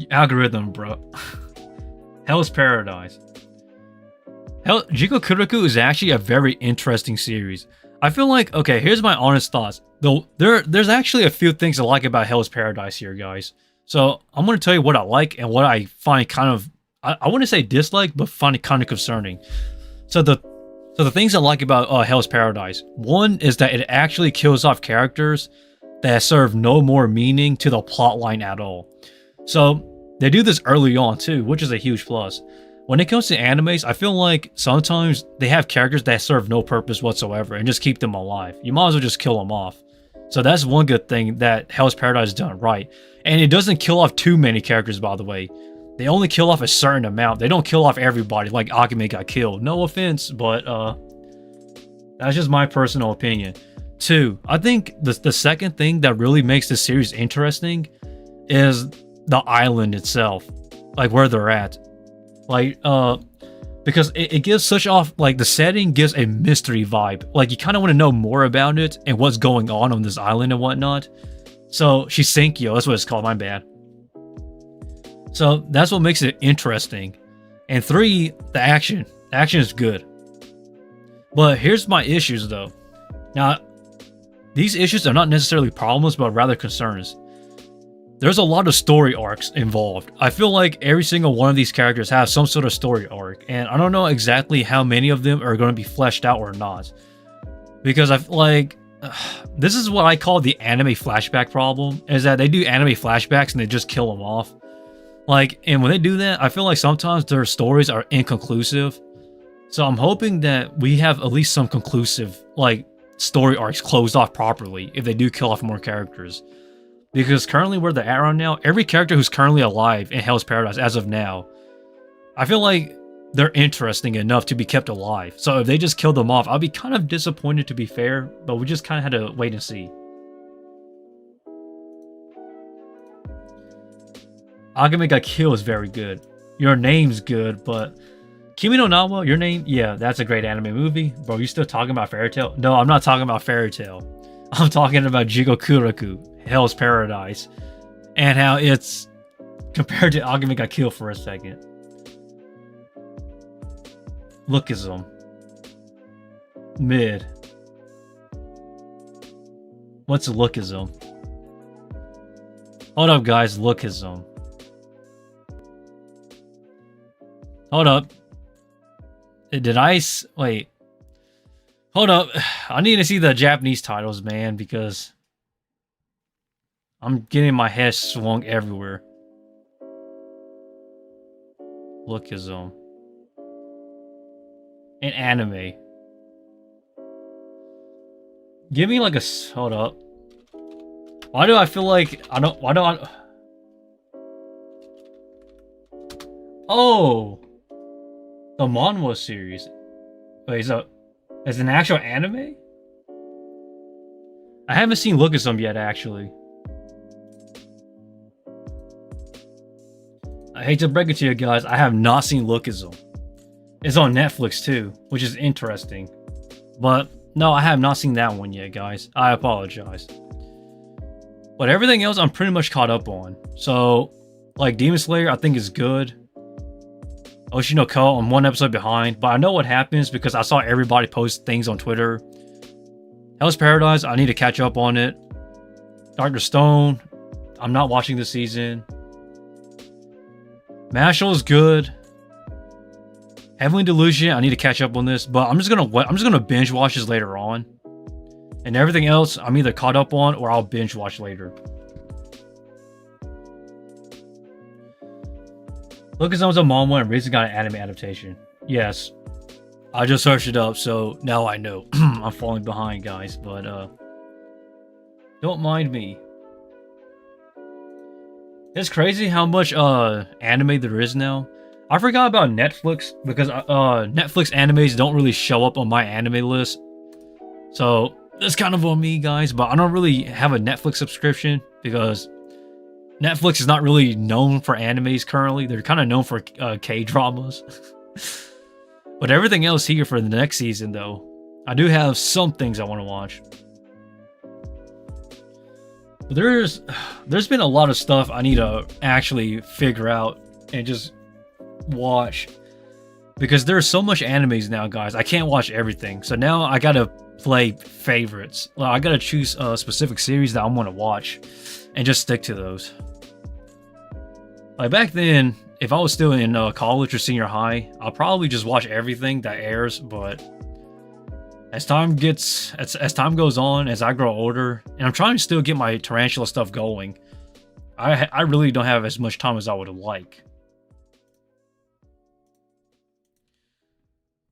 Algorithm, bro. Hell's Paradise. Jikokuraku is actually a very interesting series. I feel like, okay, here's my honest thoughts. Though there's actually a few things I like about Hell's Paradise here, guys. So I'm going to tell you what I like and what I find kind of, I wouldn't say dislike, but find it kind of concerning. So the things I like about Hell's Paradise, one is that it actually kills off characters that serve no more meaning to the plot line at all. So they do this early on too, which is a huge plus. When it comes to animes, I feel like sometimes they have characters that serve no purpose whatsoever and just keep them alive. You might as well just kill them off. So that's one good thing that Hell's Paradise has done right. And it doesn't kill off too many characters, by the way. They only kill off a certain amount. They don't kill off everybody like Akame got killed. No offense, but that's just my personal opinion. Two, I think the second thing that really makes this series interesting is the island itself. Like where they're at. Like, because it gives such off, like the setting gives a mystery vibe. Like you kind of want to know more about it and what's going on this island and whatnot. So Shisenkyo, that's what it's called, my bad. So that's what makes it interesting. And three, the action. The action is good. But here's my issues though. Now, these issues are not necessarily problems, but rather concerns. There's a lot of story arcs involved. I feel like every single one of these characters has some sort of story arc, and I don't know exactly how many of them are going to be fleshed out or not. Because I feel like this is what I call the anime flashback problem, is that they do anime flashbacks and they just kill them off. Like, and when they do that, I feel like sometimes their stories are inconclusive. So I'm hoping that we have at least some conclusive, like, story arcs closed off properly if they do kill off more characters. Because currently where they're at right now, every character who's currently alive in Hell's Paradise as of now, I feel like they're interesting enough to be kept alive. So if they just kill them off, I'll be kind of disappointed to be fair, but we just kind of had to wait and see. Agame got killed is very good. Your name's good, but Kimi no Nawa, your name, yeah, that's a great anime movie. Bro, you still talking about Fairy Tail? No, I'm not talking about Fairy Tail. I'm talking about Jigokuraku, Hell's Paradise, and how it's compared to Agame got killed for a second. Lookism. Mid. What's lookism? Hold up, guys, lookism. Hold up. Did I... Wait. Hold up. I need to see the Japanese titles, man, because I'm getting my head swung everywhere. Lookism. An anime. Give me like a... Hold up. Why do I feel like... Why do I... Oh! The manhwa series. Wait, so... It's an actual anime? I haven't seen Lookism yet, actually. I hate to break it to you guys, I have not seen Lookism. It's on Netflix too, which is interesting. But no, I have not seen that one yet, guys. I apologize. But everything else I'm pretty much caught up on. So, like Demon Slayer, I think is good. Oshinoko, I'm one episode behind, but I know what happens because I saw everybody post things on Twitter. Hell's Paradise, I need to catch up on it. Dr. Stone, I'm not watching this season. Mashle is good. Heavenly Delusion, I need to catch up on this, but I'm just gonna binge watch this later on. And everything else, I'm either caught up on or I'll binge watch later. Lookism was a manhwa and recently got an anime adaptation. Yes. I just searched it up, so now I know. I'm falling behind, guys, but don't mind me. It's crazy how much anime there is now. I forgot about Netflix because Netflix animes don't really show up on my anime list. So that's kind of on me, guys. But I don't really have a Netflix subscription because Netflix is not really known for animes currently. They're kind of known for K-dramas. But everything else here for the next season, though, I do have some things I want to watch. But there's been a lot of stuff I need to actually figure out and just watch. Because there's so much animes now, guys. I can't watch everything. So now I gotta play favorites. Well, I gotta choose a specific series that I want to watch and just stick to those. Like back then, if I was still in college or senior high, I'll probably just watch everything that airs. But as time goes on, as I grow older, and I'm trying to still get my Tarantula stuff going, I really don't have as much time as I would like.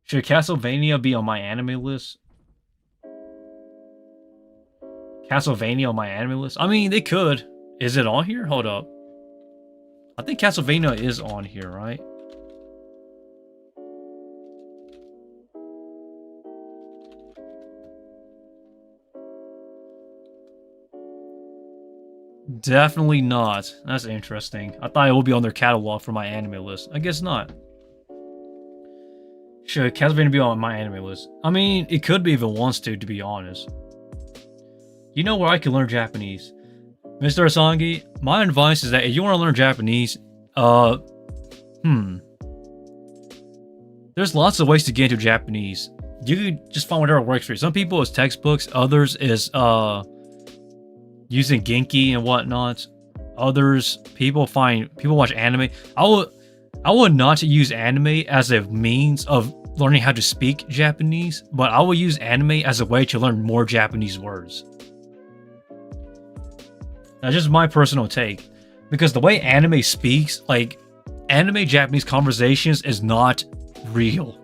Should Castlevania be on my anime list? Castlevania on my anime list? I mean, they could. Is it on here? Hold up. I think Castlevania is on here, right? Definitely not. That's interesting. I thought it would be on their catalog for my anime list. I guess not. Should Castlevania be on my anime list? I mean, it could be if it wants to be honest. You know where I can learn Japanese? Mr. Asangi, my advice is that if you want to learn Japanese, there's lots of ways to get into Japanese. You can just find whatever works for you. Some people is textbooks, others is using Genki and whatnot. Others, people watch anime. I would not use anime as a means of learning how to speak Japanese, but I will use anime as a way to learn more Japanese words. That's just my personal take. Because the way anime speaks, like, anime Japanese conversations is not real.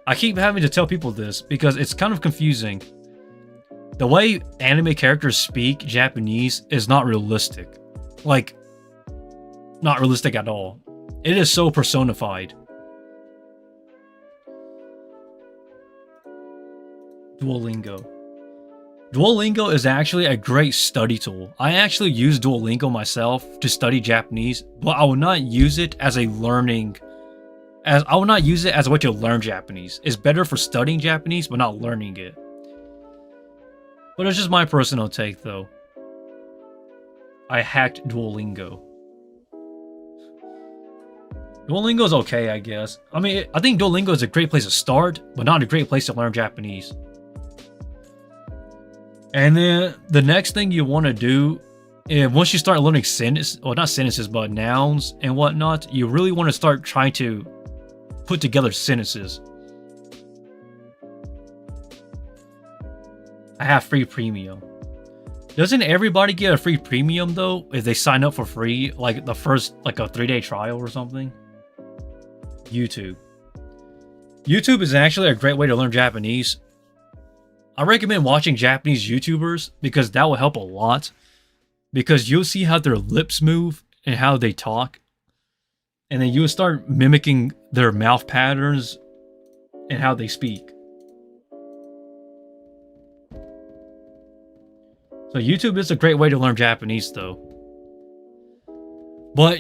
I keep having to tell people this because it's kind of confusing. The way anime characters speak Japanese is not realistic. Like, not realistic at all. It is so personified. Duolingo. Duolingo is actually a great study tool. I actually use Duolingo myself to study Japanese, but I will not use it as a learning... I will not use it as a way to learn Japanese. It's better for studying Japanese, but not learning it. But it's just my personal take, though. I hacked Duolingo. Duolingo's okay, I guess. I mean, I think Duolingo is a great place to start, but not a great place to learn Japanese. And then the next thing you want to do is once you start learning sentences, well, not sentences, but nouns and whatnot, you really want to start trying to put together sentences. I have free premium. Doesn't everybody get a free premium though if they sign up for free, like the first, like a 3-day trial or something? YouTube. YouTube is actually a great way to learn Japanese. I recommend watching Japanese YouTubers because that will help a lot. Because you'll see how their lips move and how they talk. And then you'll start mimicking their mouth patterns and how they speak. So YouTube is a great way to learn Japanese though. But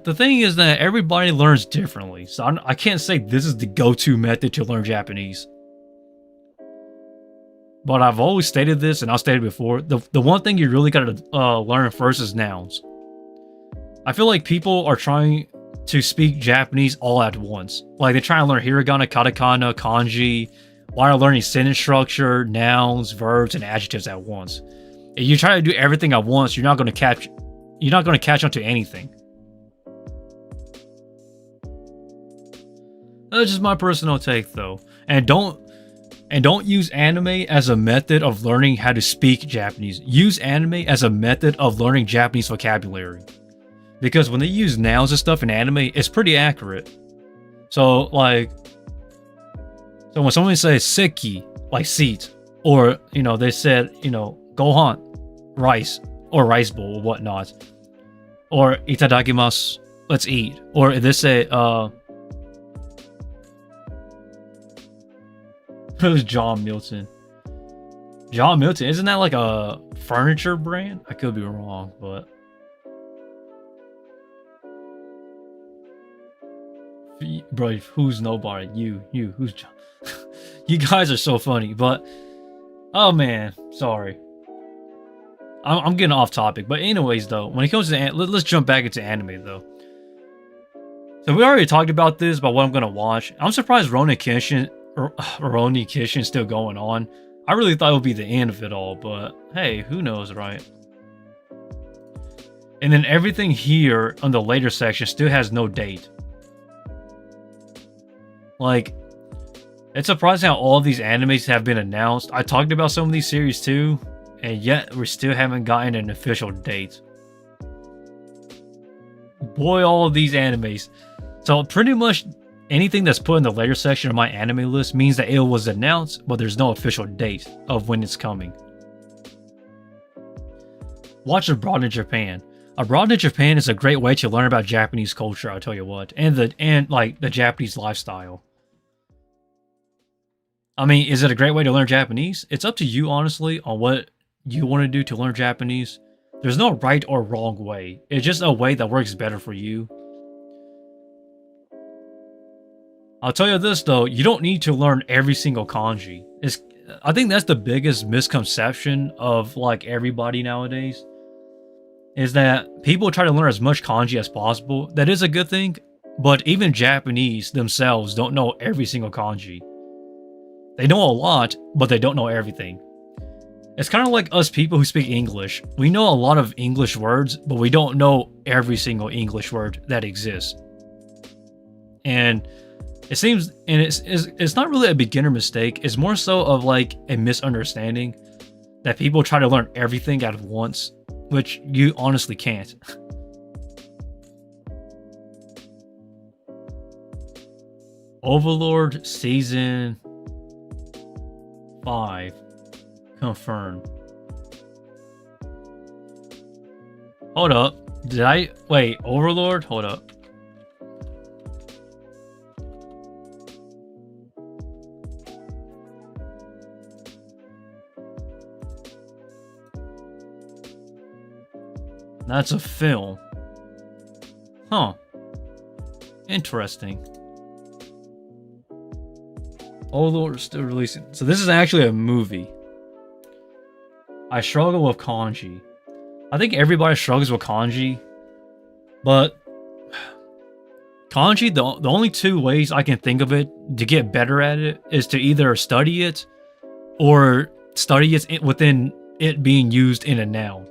the thing is that everybody learns differently. So I can't say this is the go-to method to learn Japanese. But I've always stated this, and I'll state it before. The one thing you really gotta learn first is nouns. I feel like people are trying to speak Japanese all at once. Like, they're trying to learn hiragana, katakana, kanji, while learning sentence structure, nouns, verbs, and adjectives at once. If you try to do everything at once, you're not gonna catch on to anything. That's just my personal take, though. And don't use anime as a method of learning how to speak Japanese. Use anime as a method of learning Japanese vocabulary. Because when they use nouns and stuff in anime, it's pretty accurate. So when someone says seki, like seat, or, they said, gohan, rice, or rice bowl, or whatnot, or itadakimasu, let's eat. Or this say, who's John Milton? John Milton, isn't that like a furniture brand? I could be wrong, but bro, who's nobody? Who's John? You guys are so funny, but oh man, sorry. I'm getting off topic, but anyways, though, when it comes to let's jump back into anime though. So we already talked about this, about what I'm gonna watch. I'm surprised Rurouni Kenshin is still going on. I really thought it would be the end of it all, but hey, who knows, right? And then everything here on the later section still has no date. Like, it's surprising how all of these animes have been announced. I talked about some of these series too, and yet we still haven't gotten an official date. Boy, all of these animes. So pretty much anything that's put in the later section of my anime list means that it was announced, but there's no official date of when it's coming. Watch Abroad in Japan. Abroad in Japan is a great way to learn about Japanese culture, I'll tell you what, and the Japanese lifestyle. I mean, is it a great way to learn Japanese? It's up to you, honestly, on what you want to do to learn Japanese. There's no right or wrong way. It's just a way that works better for you. I'll tell you this, though. You don't need to learn every single kanji. I think that's the biggest misconception of, like, everybody nowadays. Is that people try to learn as much kanji as possible. That is a good thing. But even Japanese themselves don't know every single kanji. They know a lot, but they don't know everything. It's kind of like us people who speak English. We know a lot of English words, but we don't know every single English word that exists. And it seems, and it's not really a beginner mistake. It's more so of like a misunderstanding that people try to learn everything at once, which you honestly can't. Overlord Season 5 confirmed. Hold up. Wait, Overlord? Hold up. That's a film. Huh. Interesting. Overlord is still releasing. So this is actually a movie. I struggle with kanji. I think everybody struggles with kanji. But kanji, the only two ways I can think of it to get better at it is to either study it or study it within it being used in a noun.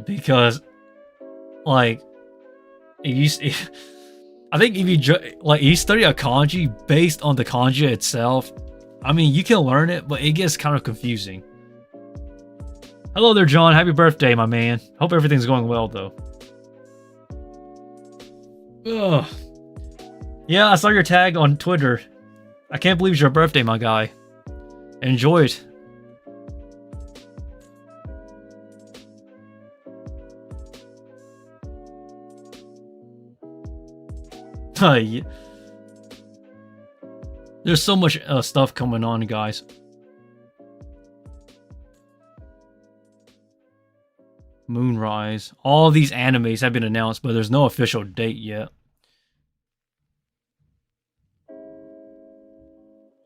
Because, like, I think if you study a kanji based on the kanji itself, I mean, you can learn it, but it gets kind of confusing. Hello there, John. Happy birthday, my man. Hope everything's going well, though. Ugh. Yeah, I saw your tag on Twitter. I can't believe it's your birthday, my guy. Enjoy it. Yeah. There's so much stuff coming on, guys. Moonrise. All these animes have been announced, but there's no official date yet.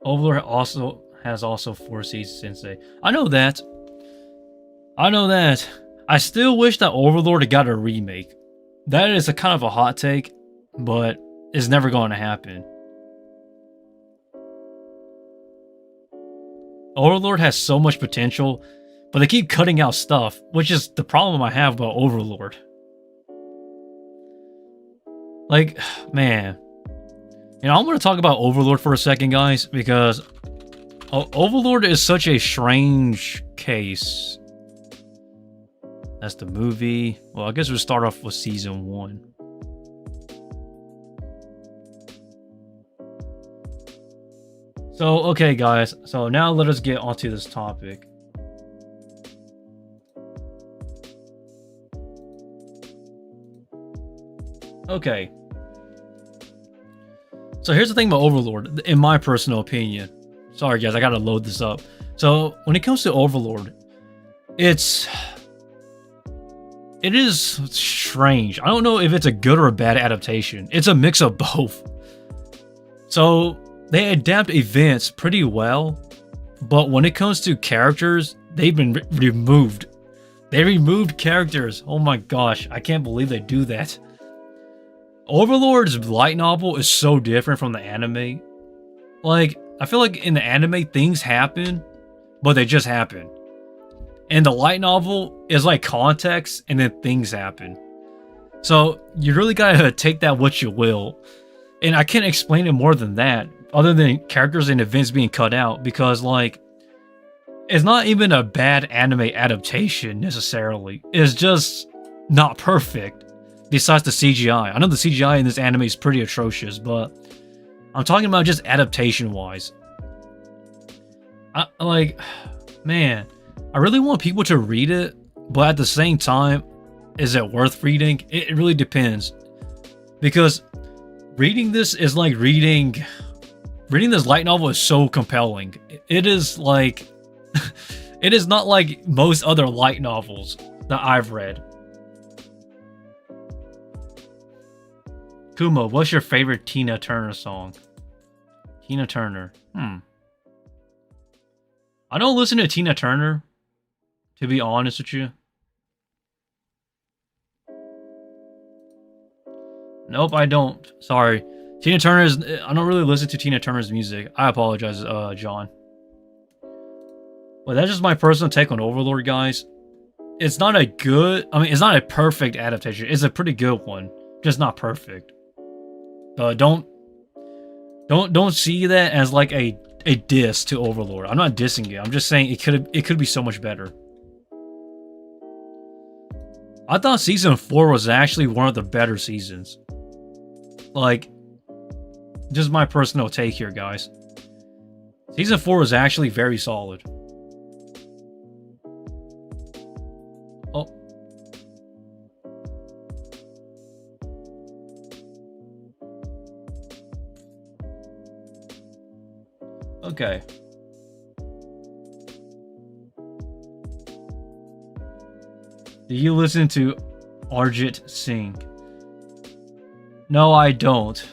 Overlord has 4 seasons, Sensei. I know that. I still wish that Overlord got a remake. That is a kind of a hot take, but it's never going to happen. Overlord has so much potential, but they keep cutting out stuff, which is the problem I have about Overlord. Like, man. You know, I'm going to talk about Overlord for a second, guys, because Overlord is such a strange case. That's the movie. Well, I guess we'll start off with Season 1. So, okay, guys. So now let us get onto this topic. Okay. So here's the thing about Overlord, in my personal opinion. Sorry guys, I gotta load this up. So when it comes to Overlord, it is strange. I don't know if it's a good or a bad adaptation. It's a mix of both. So they adapt events pretty well, but when it comes to characters, they've been removed. They removed characters. Oh my gosh, I can't believe they do that. Overlord's light novel is so different from the anime. Like, I feel like in the anime, things happen, but they just happen. And the light novel is like context, and then things happen. So, you really gotta take that what you will. And I can't explain it more than that, other than characters and events being cut out, because, like, it's not even a bad anime adaptation, necessarily. It's just not perfect. Besides the CGI. I know the CGI in this anime is pretty atrocious, but I'm talking about just adaptation-wise. Man, I really want people to read it, but at the same time, is it worth reading? It really depends. Because reading this is like reading this light novel is so compelling. It is like... it is not like most other light novels that I've read. Kumo, what's your favorite Tina Turner song? Tina Turner. I don't listen to Tina Turner, to be honest with you. Nope, I don't. Sorry. Tina Turner's... I don't really listen to Tina Turner's music. I apologize, John. But that's just my personal take on Overlord, guys. It's not a good... I mean, it's not a perfect adaptation. It's a pretty good one. Just not perfect. Don't see that as like a diss to Overlord. I'm not dissing it. I'm just saying it could be so much better. I thought season 4 was actually one of the better seasons. Like, just my personal take here, guys. Season 4 was actually very solid. Oh. Okay. Do you listen to Arjit Singh? No, I don't.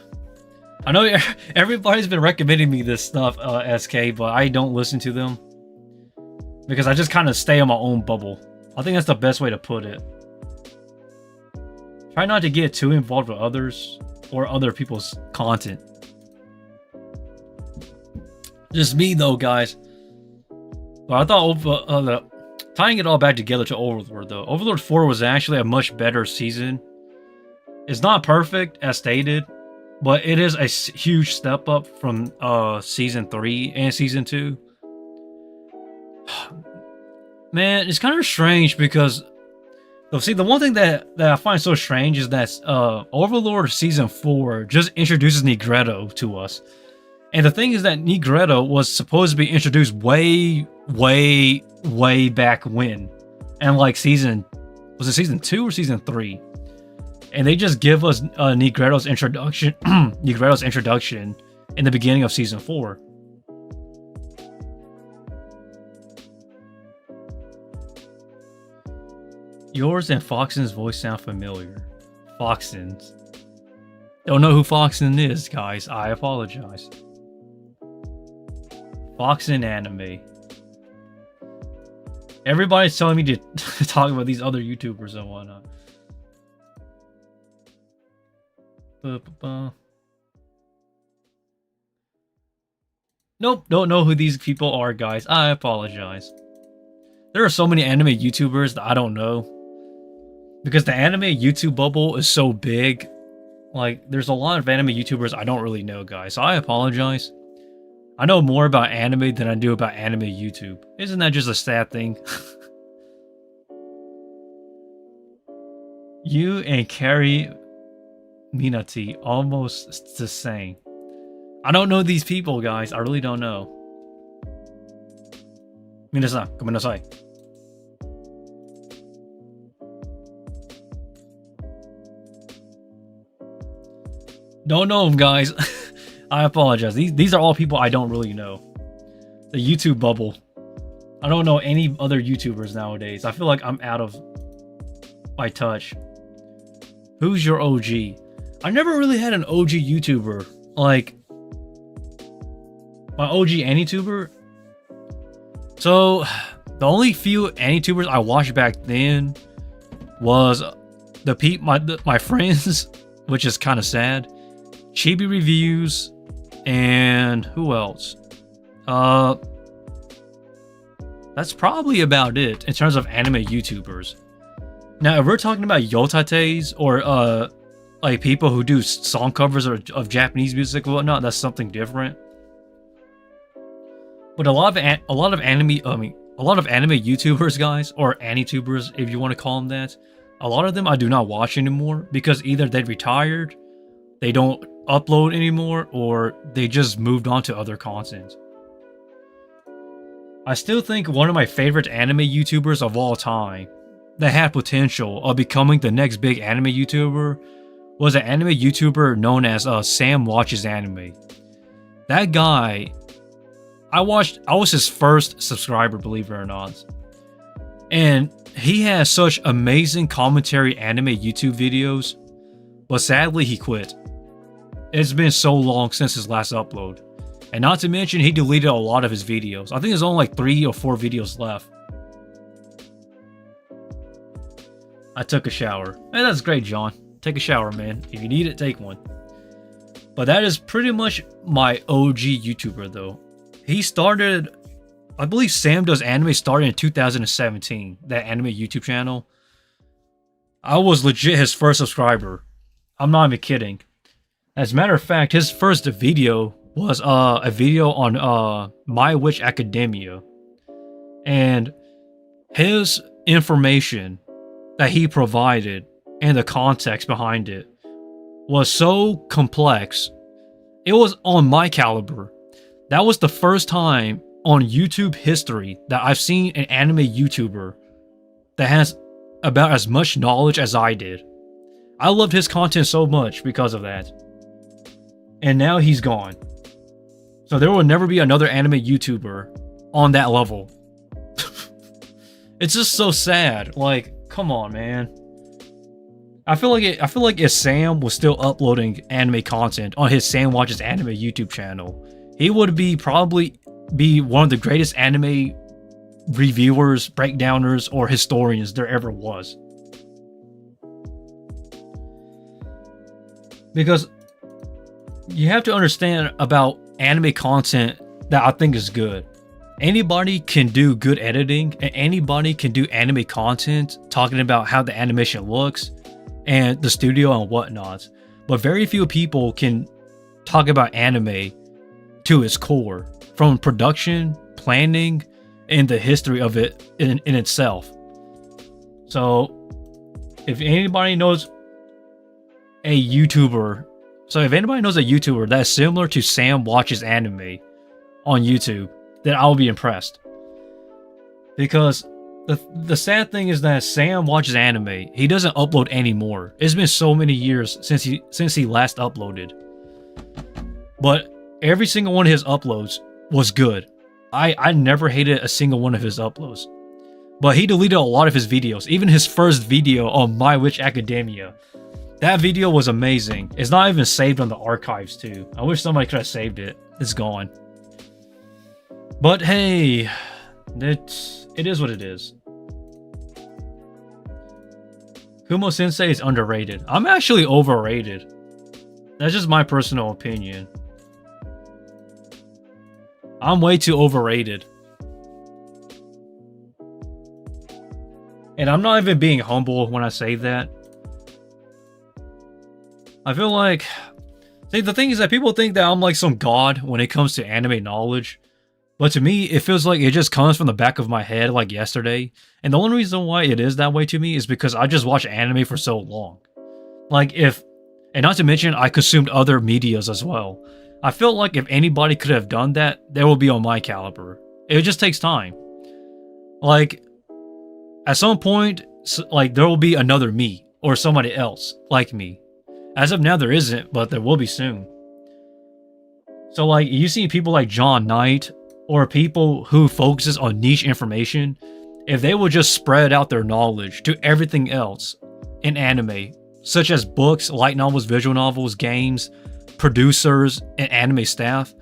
I know everybody's been recommending me this stuff, SK, but I don't listen to them. Because I just kind of stay in my own bubble. I think that's the best way to put it. Try not to get too involved with others or other people's content. Just me though, guys. But I thought tying it all back together to Overlord though. Overlord 4 was actually a much better season. It's not perfect as stated, but it is a huge step up from season 3 and season 2. Man, it's kind of strange because see, the one thing that I find so strange is that Overlord season 4 just introduces Negretto to us. And the thing is that Negretto was supposed to be introduced way back when. And like was it season 2 or season 3? And they just give us Negretto's introduction in the beginning of season 4. Yours and Foxen's voice sound familiar. Foxen's. Don't know who Foxen is, guys. I apologize. Foxen anime. Everybody's telling me to talk about these other YouTubers and whatnot. Nope, don't know who these people are, guys. I apologize. There are so many anime YouTubers that I don't know. Because the anime YouTube bubble is so big. Like, there's a lot of anime YouTubers I don't really know, guys. So I apologize. I know more about anime than I do about anime YouTube. Isn't that just a sad thing? You and Carrie Minati almost the same. I don't know these people, guys. I really don't know. Minasan, gomenasai. Don't know them, guys. I apologize. These are all people I don't really know. The YouTube bubble. I don't know any other YouTubers nowadays. I feel like I'm out of my touch. Who's your OG? I never really had an OG YouTuber. Like, my OG AniTuber? So, the only few AniTubers I watched back then was my friends, which is kind of sad. Chibi Reviews, and who else? That's probably about it in terms of anime YouTubers. Now, if we're talking about yotates or like people who do song covers of Japanese music and whatnot, that's something different. But a lot of anime YouTubers, guys, or AniTubers, if you want to call them that, a lot of them I do not watch anymore because either they retired, they don't upload anymore, or they just moved on to other content. I still think one of my favorite anime YouTubers of all time that had potential of becoming the next big anime YouTuber was an anime YouTuber known as Sam Watches Anime. That guy, I was his first subscriber, believe it or not. And he has such amazing commentary anime YouTube videos, but sadly he quit. It's been so long since his last upload. And not to mention, he deleted a lot of his videos. I think there's only like 3 or 4 videos left. I took a shower. Hey, that's great, John. Take a shower, man. If you need it, take one. But that is pretty much my OG YouTuber, though. He started, I believe Sam Does Anime started in 2017, that anime YouTube channel. I was legit his first subscriber. I'm not even kidding. As a matter of fact, his first video was a video on My Witch Academia. And his information that he provided and the context behind it was so complex. It was on my caliber. That was the first time on YouTube history that I've seen an anime YouTuber that has about as much knowledge as I did. I loved his content so much because of that. And now he's gone. So there will never be another anime YouTuber on that level. It's just so sad. Like, come on, man. I feel like if Sam was still uploading anime content on his Sam Watches Anime YouTube channel, he would probably be one of the greatest anime reviewers, breakdowners, or historians there ever was. Because you have to understand about anime content that I think is good. Anybody can do good editing, and anybody can do anime content talking about how the animation looks and the studio and whatnot. But very few people can talk about anime to its core, from production, planning, and the history of it in itself. So if anybody knows a YouTuber that's similar to Sam Watches Anime on YouTube, then I'll be impressed. Because the sad thing is that Sam Watches Anime, he doesn't upload anymore. It's been so many years since he last uploaded. But every single one of his uploads was good. I never hated a single one of his uploads. But he deleted a lot of his videos. Even his first video on My Witch Academia. That video was amazing. It's not even saved on the archives too. I wish somebody could have saved it. It's gone. But hey, it is what it is. Kumo Sensei is underrated. I'm actually overrated. That's just my personal opinion. I'm way too overrated. And I'm not even being humble when I say that. I feel like... See, the thing is that people think that I'm like some god when it comes to anime knowledge. But to me, it feels like it just comes from the back of my head like yesterday. And the only reason why it is that way to me is because I just watched anime for so long. And not to mention, I consumed other medias as well. I felt like if anybody could have done that, they will be on my caliber. It just takes time. Like, at some point, like, there will be another me, or somebody else like me. As of now, there isn't, but there will be soon. So, like, you see people like John Knight, or people who focuses on niche information, if they will just spread out their knowledge to everything else in anime, such as books, light novels, visual novels, games, producers, and anime staff,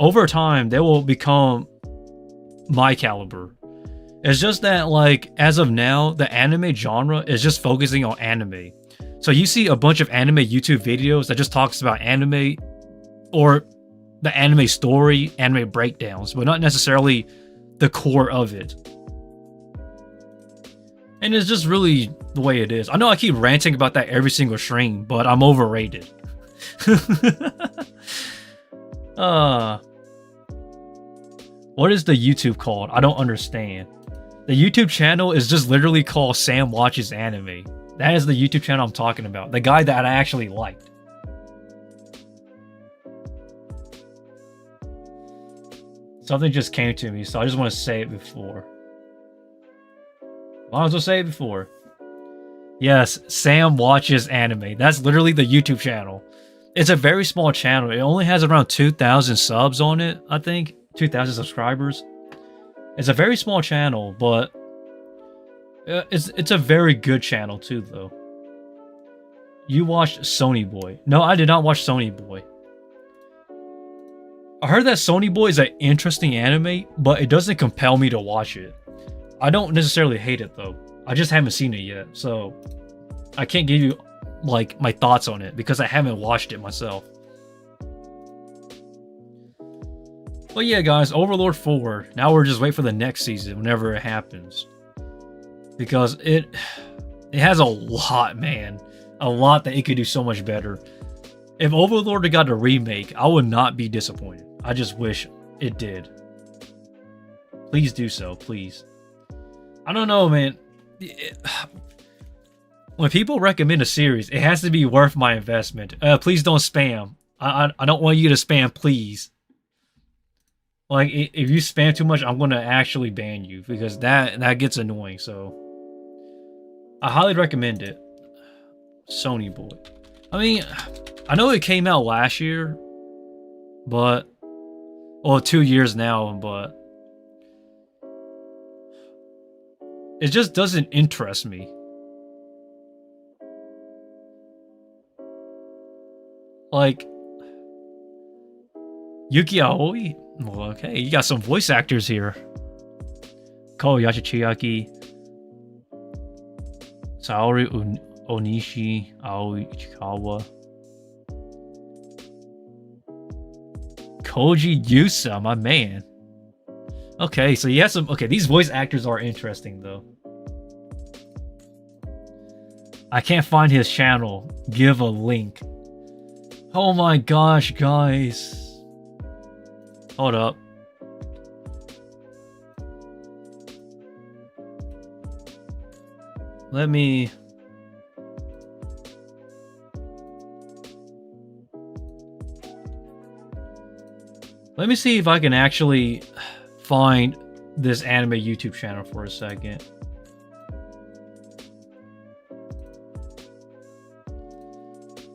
over time, they will become my caliber. It's just that, like, as of now, the anime genre is just focusing on anime. So you see a bunch of anime YouTube videos that just talks about anime, or the anime story, anime breakdowns, but not necessarily the core of it. And it's just really the way it is. I know I keep ranting about that every single stream, but I'm overrated. What is the YouTube called? I don't understand. The YouTube channel is just literally called Sam Watches Anime. That is the YouTube channel I'm talking about. The guy that I actually liked. Something just came to me, so I just want to say it before. Might as well say it before. Yes, Sam Watches Anime. That's literally the YouTube channel. It's a very small channel. It only has around 2,000 subs on it, I think. 2,000 subscribers. It's a very small channel, but it's a very good channel too, though. You watched Sony Boy. No, I did not watch Sony Boy. I heard that Sony Boy is an interesting anime, but it doesn't compel me to watch it. I don't necessarily hate it, though. I just haven't seen it yet, so I can't give you, like, my thoughts on it because I haven't watched it myself. But yeah, guys, Overlord 4. Now we're just wait for the next season whenever it happens. Because it has a lot, man. A lot that it could do so much better. If Overlord had got a remake, I would not be disappointed. I just wish it did. Please do so, please. I don't know, man. When people recommend a series, it has to be worth my investment. Please don't spam. I don't want you to spam, please. Like, if you spam too much, I'm going to actually ban you. Because that gets annoying, so... I highly recommend it. Sony Boy. I mean, I know it came out last year. But... Well, 2 years now, but... It just doesn't interest me. Like... Yuki Aoi? Well, okay, you got some voice actors here. Koyashi Chiaki, Saori Onishi, Aoi Ichikawa, Koji Yusa, my man. Okay, so you have some... Okay, these voice actors are interesting, though. I can't find his channel. Give a link. Oh my gosh, guys. Hold up. Let me... see if I can actually find this anime YouTube channel for a second.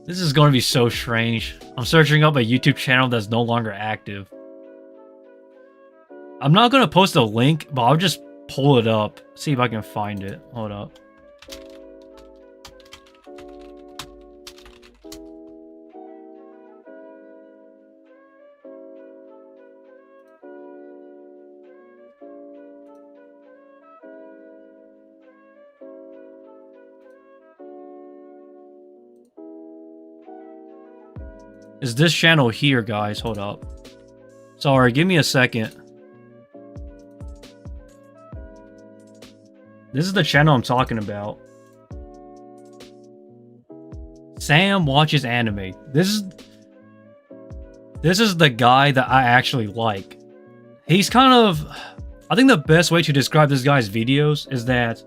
This is going to be so strange. I'm searching up a YouTube channel that's no longer active. I'm not going to post a link, but I'll just pull it up. See if I can find it. Hold up. Is this channel here, guys? Hold up. Sorry, give me a second. This is the channel I'm talking about. Sam Watches Anime. This is the guy that I actually like. He's kind of... I think the best way to describe this guy's videos is that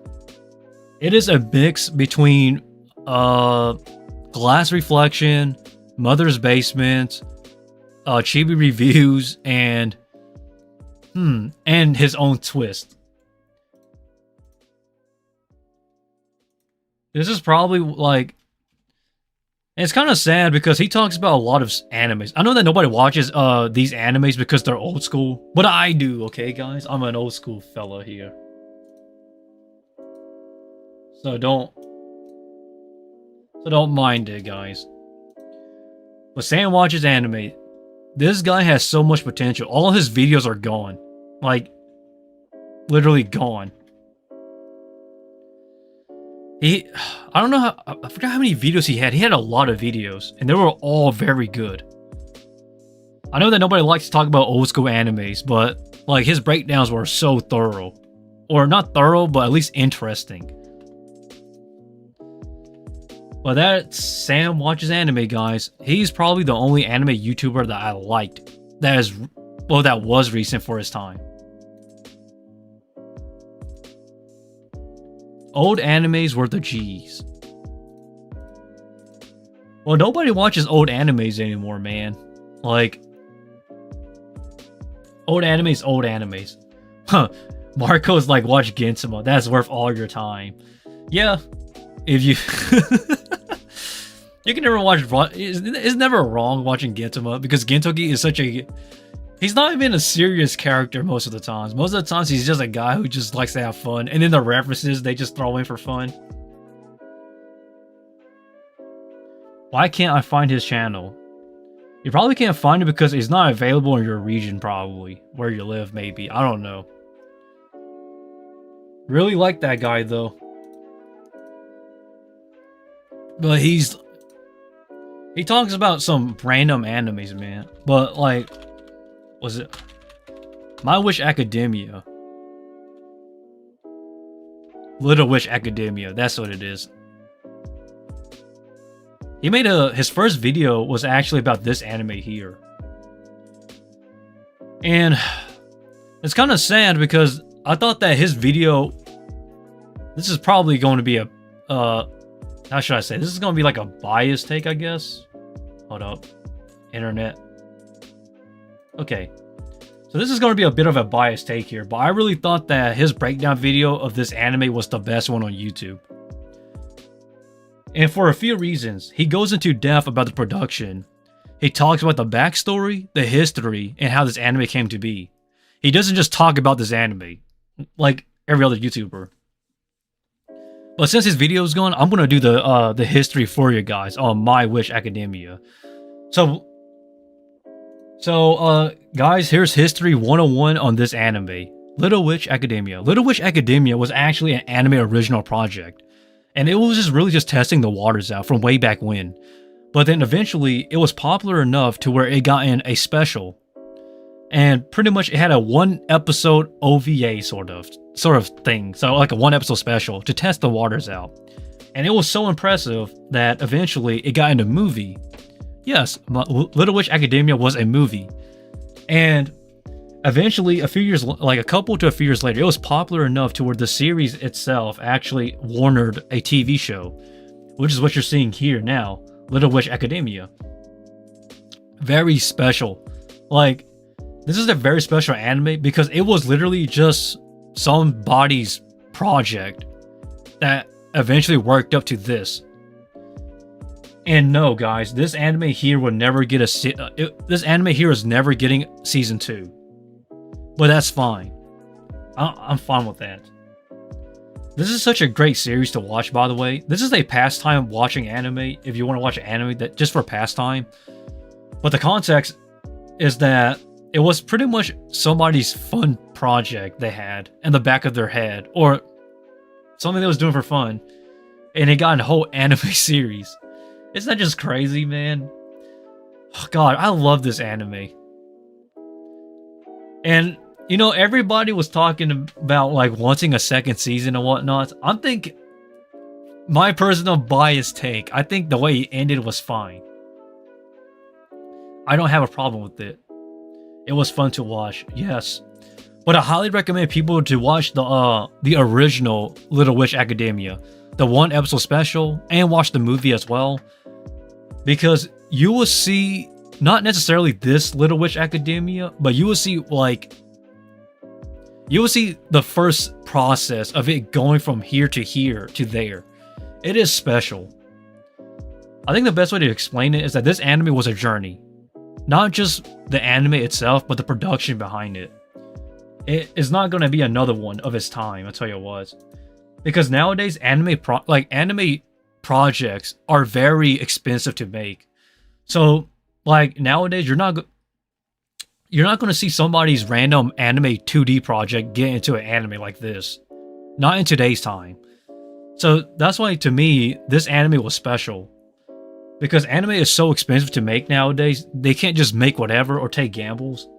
it is a mix between Glass Reflection, Mother's Basement, Chibi Reviews, and his own twist. This is probably like And it's kind of sad because he talks about a lot of animes. I know that nobody watches these animes because they're old school, but I do, okay, guys? I'm an old school fella here. So don't mind it, guys. But Sam watches anime. This guy has so much potential. All his videos are gone. Like, literally gone. I don't know how, I forgot how many videos he had. He had a lot of videos, and they were all very good. I know that nobody likes to talk about old school animes, but like his breakdowns were so thorough. Or not thorough, but at least interesting. But that's Sam Watches Anime, guys. He's probably the only anime YouTuber that I liked that was recent for his time. Old animes were the G's. Well, nobody watches old animes anymore, man. Like, old animes. Huh. Marco's like, watch Gintama. That's worth all your time. Yeah. If you... you can never watch... It's never wrong watching Gintama, because Gintoki is such a... He's not even a serious character most of the times. Most of the times he's just a guy who just likes to have fun. And then the references they just throw in for fun. Why can't I find his channel? You probably can't find it because it's not available in your region, probably. Where you live, maybe. I don't know. Really like that guy, though. But he talks about some random animes, man. But, like... Was it My Wish Academia? Little Wish Academia, that's what it is. He made his first video was actually about this anime here. And it's kind of sad because I thought that his video, this is probably going to be a, how should I say? This is going to be like a biased take, I guess. Hold up. Internet. Okay, so this is going to be a bit of a biased take here, but I really thought that his breakdown video of this anime was the best one on YouTube. And for a few reasons. He goes into depth about the production. He talks about the backstory, the history, and how this anime came to be. He doesn't just talk about this anime, like every other YouTuber. But since his video is gone, I'm going to do the history for you guys on My Wish Academia. So, guys, here's History 101 on this anime. Little Witch Academia. Little Witch Academia was actually an anime original project. And it was really just testing the waters out from way back when. But then eventually, it was popular enough to where it got in a special. And pretty much it had a 1-episode OVA sort of thing. So like a 1-episode special to test the waters out. And it was so impressive that eventually it got into movie. Yes, Little Witch Academia was a movie. And eventually, a few years later, it was popular enough to where the series itself actually warranted a TV show, which is what you're seeing here now, Little Witch Academia. Very special. Like, this is a very special anime because it was literally just somebody's project that eventually worked up to this. And no, guys, this anime here will never get this anime here is never getting season 2. But that's fine. I'm fine with that. This is such a great series to watch, by the way. This is a pastime watching anime if you want to watch an anime that just for pastime. But the context is that it was pretty much somebody's fun project they had in the back of their head, or something they was doing for fun, and it got a whole anime series. Isn't that just crazy, man? Oh, God, I love this anime. And, you know, everybody was talking about, like, wanting a second season and whatnot. I'm thinking, my personal biased take, I think the way it ended was fine. I don't have a problem with it. It was fun to watch, yes. But I highly recommend people to watch the original Little Witch Academia, the 1-episode special, and watch the movie as well. Because you will see, not necessarily this Little Witch Academia, but you will see, like, you will see the first process of it going from here to there. It is special. I think the best way to explain it is that this anime was a journey. Not just the anime itself, but the production behind it. It is not going to be another one of its time, I'll tell you what. Because nowadays, anime projects are very expensive to make. So, like, nowadays, you're not going to see somebody's random anime 2D project get into an anime like this. Not in today's time. So, that's why, to me, this anime was special. Because anime is so expensive to make nowadays, they can't just make whatever or take gambles.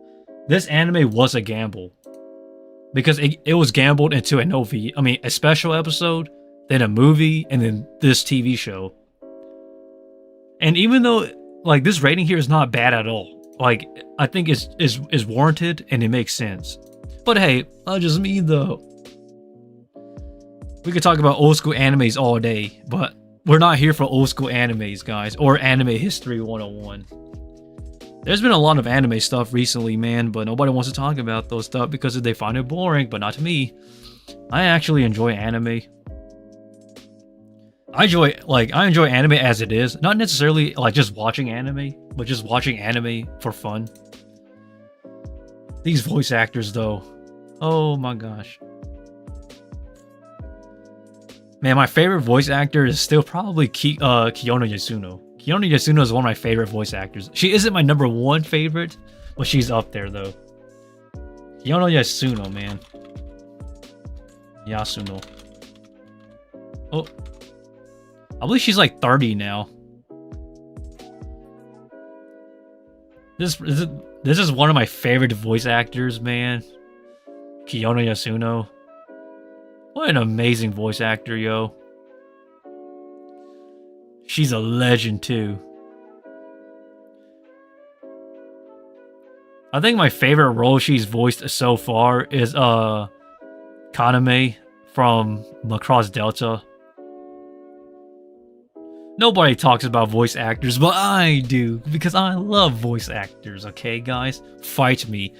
This anime was a gamble. Because it was gambled into an OV, a special episode, then a movie, and then this TV show. And even though, like, this rating here is not bad at all, like, I think is warranted and it makes sense. But hey, not just me though. We could talk about old school animes all day, but we're not here for old school animes, guys, or anime history 101. There's been a lot of anime stuff recently, man, but nobody wants to talk about those stuff because they find it boring, but not to me. I actually enjoy anime. I enjoy anime as it is, not necessarily like just watching anime, but just watching anime for fun. These voice actors though, oh my gosh. Man, my favorite voice actor is still probably Kiyono Yasuno. Kiyono Yasuno is one of my favorite voice actors. She isn't my number one favorite, but she's up there though. Kiyono Yasuno, man. Yasuno. Oh. I believe she's like 30 now. This is one of my favorite voice actors, man. Kiyono Yasuno. What an amazing voice actor, yo. She's a legend too. I think my favorite role she's voiced so far is Kaname from Macross Delta. Nobody talks about voice actors, but I do, because I love voice actors, okay guys? Fight me.